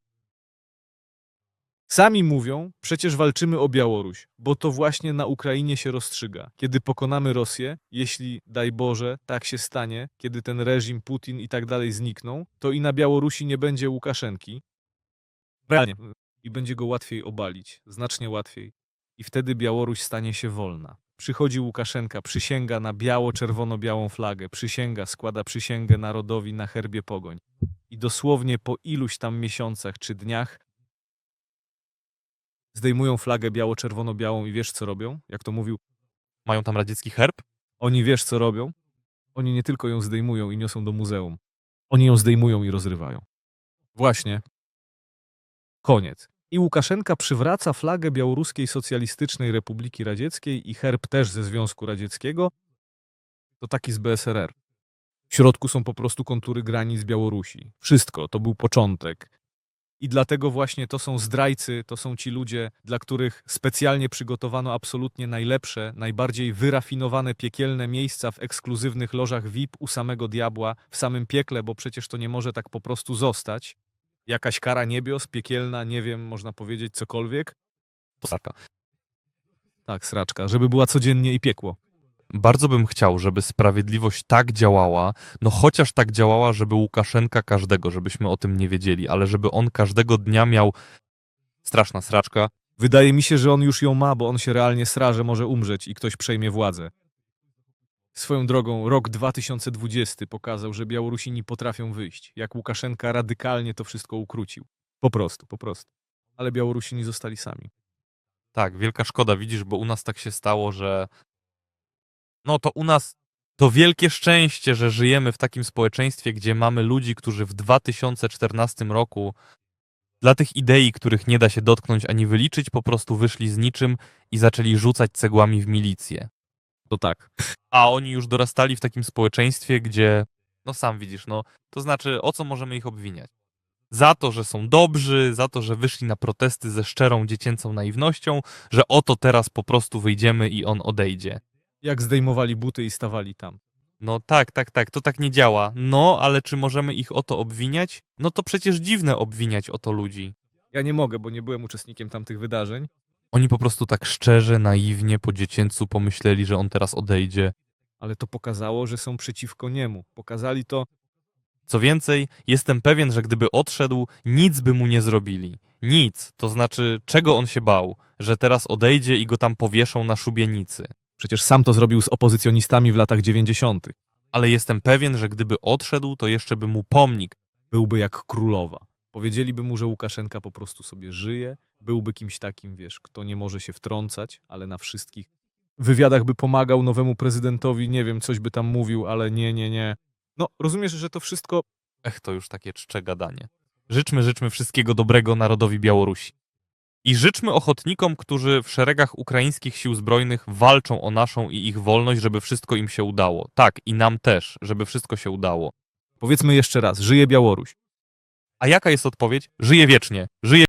Sami mówią, przecież walczymy o Białoruś, bo to właśnie na Ukrainie się rozstrzyga. Kiedy pokonamy Rosję, jeśli, daj Boże, tak się stanie, kiedy ten reżim, Putin i tak dalej znikną, to i na Białorusi nie będzie Łukaszenki. Realnie. I będzie go łatwiej obalić, znacznie łatwiej. I wtedy Białoruś stanie się wolna. Przychodzi Łukaszenka, przysięga na biało-czerwono-białą flagę, przysięga, składa przysięgę narodowi na herbie pogoń. I dosłownie po iluś tam miesiącach czy dniach zdejmują flagę biało-czerwono-białą i wiesz co robią? Jak to mówił, Mają tam radziecki herb? oni wiesz co robią? Oni nie tylko ją zdejmują i niosą do muzeum. Oni ją zdejmują i rozrywają. Właśnie. Koniec. I Łukaszenka przywraca flagę Białoruskiej Socjalistycznej Republiki Radzieckiej i herb też ze Związku Radzieckiego. To taki z BSRR. W środku są po prostu kontury granic Białorusi. Wszystko, to był początek. I dlatego właśnie to są zdrajcy, to są ci ludzie, dla których specjalnie przygotowano absolutnie najlepsze, najbardziej wyrafinowane piekielne miejsca w ekskluzywnych lożach VIP u samego diabła, w samym piekle, bo przecież to nie może tak po prostu zostać. Jakaś kara niebios, piekielna, nie wiem, można powiedzieć cokolwiek. Sraczka. Tak, sraczka, żeby była codziennie i piekło. Bardzo bym chciał, żeby sprawiedliwość tak działała, no chociaż tak działała, żeby Łukaszenka każdego, żebyśmy o tym nie wiedzieli, ale żeby on każdego dnia miał straszna sraczka. Wydaje mi się, że on już ją ma, bo on się realnie sra, że może umrzeć i ktoś przejmie władzę. Swoją drogą, rok 2020 pokazał, że Białorusini potrafią wyjść. Jak Łukaszenka radykalnie to wszystko ukrócił. Po prostu, po prostu. Ale Białorusini zostali sami. Tak, wielka szkoda, widzisz, bo u nas tak się stało, że no to u nas to wielkie szczęście, że żyjemy w takim społeczeństwie, gdzie mamy ludzi, którzy w 2014 roku dla tych idei, których nie da się dotknąć ani wyliczyć, po prostu wyszli z niczym i zaczęli rzucać cegłami w milicję. To tak. A oni już dorastali w takim społeczeństwie, gdzie, no sam widzisz, no to znaczy o co możemy ich obwiniać? Za to, że są dobrzy, za to, że wyszli na protesty ze szczerą dziecięcą naiwnością, że oto teraz po prostu wyjdziemy i on odejdzie. Jak zdejmowali buty i stawali tam. No tak, to tak nie działa. No, ale czy możemy ich o to obwiniać? No to przecież dziwne obwiniać o to ludzi. Ja nie mogę, bo nie byłem uczestnikiem tamtych wydarzeń. Oni po prostu tak szczerze, naiwnie, po dziecięcu pomyśleli, że on teraz odejdzie. Ale to pokazało, że są przeciwko niemu. Pokazali to. Co więcej, jestem pewien, że gdyby odszedł, nic by mu nie zrobili. Nic. To znaczy, czego on się bał? Że teraz odejdzie i go tam powieszą na szubienicy. Przecież sam to zrobił z opozycjonistami w latach 90. Ale jestem pewien, że gdyby odszedł, to jeszcze by mu pomnik. Byłby jak królowa. Powiedzieliby mu, że Łukaszenka po prostu sobie żyje. Byłby kimś takim, wiesz, kto nie może się wtrącać, ale na wszystkich wywiadach by pomagał nowemu prezydentowi, nie wiem, coś by tam mówił, ale nie. No, rozumiesz, że to wszystko. To już takie czcze gadanie. Życzmy wszystkiego dobrego narodowi Białorusi. I życzmy ochotnikom, którzy w szeregach ukraińskich sił zbrojnych walczą o naszą i ich wolność, żeby wszystko im się udało. Tak, i nam też, żeby wszystko się udało. Powiedzmy jeszcze raz, żyje Białoruś. A jaka jest odpowiedź? Żyje wiecznie. Żyje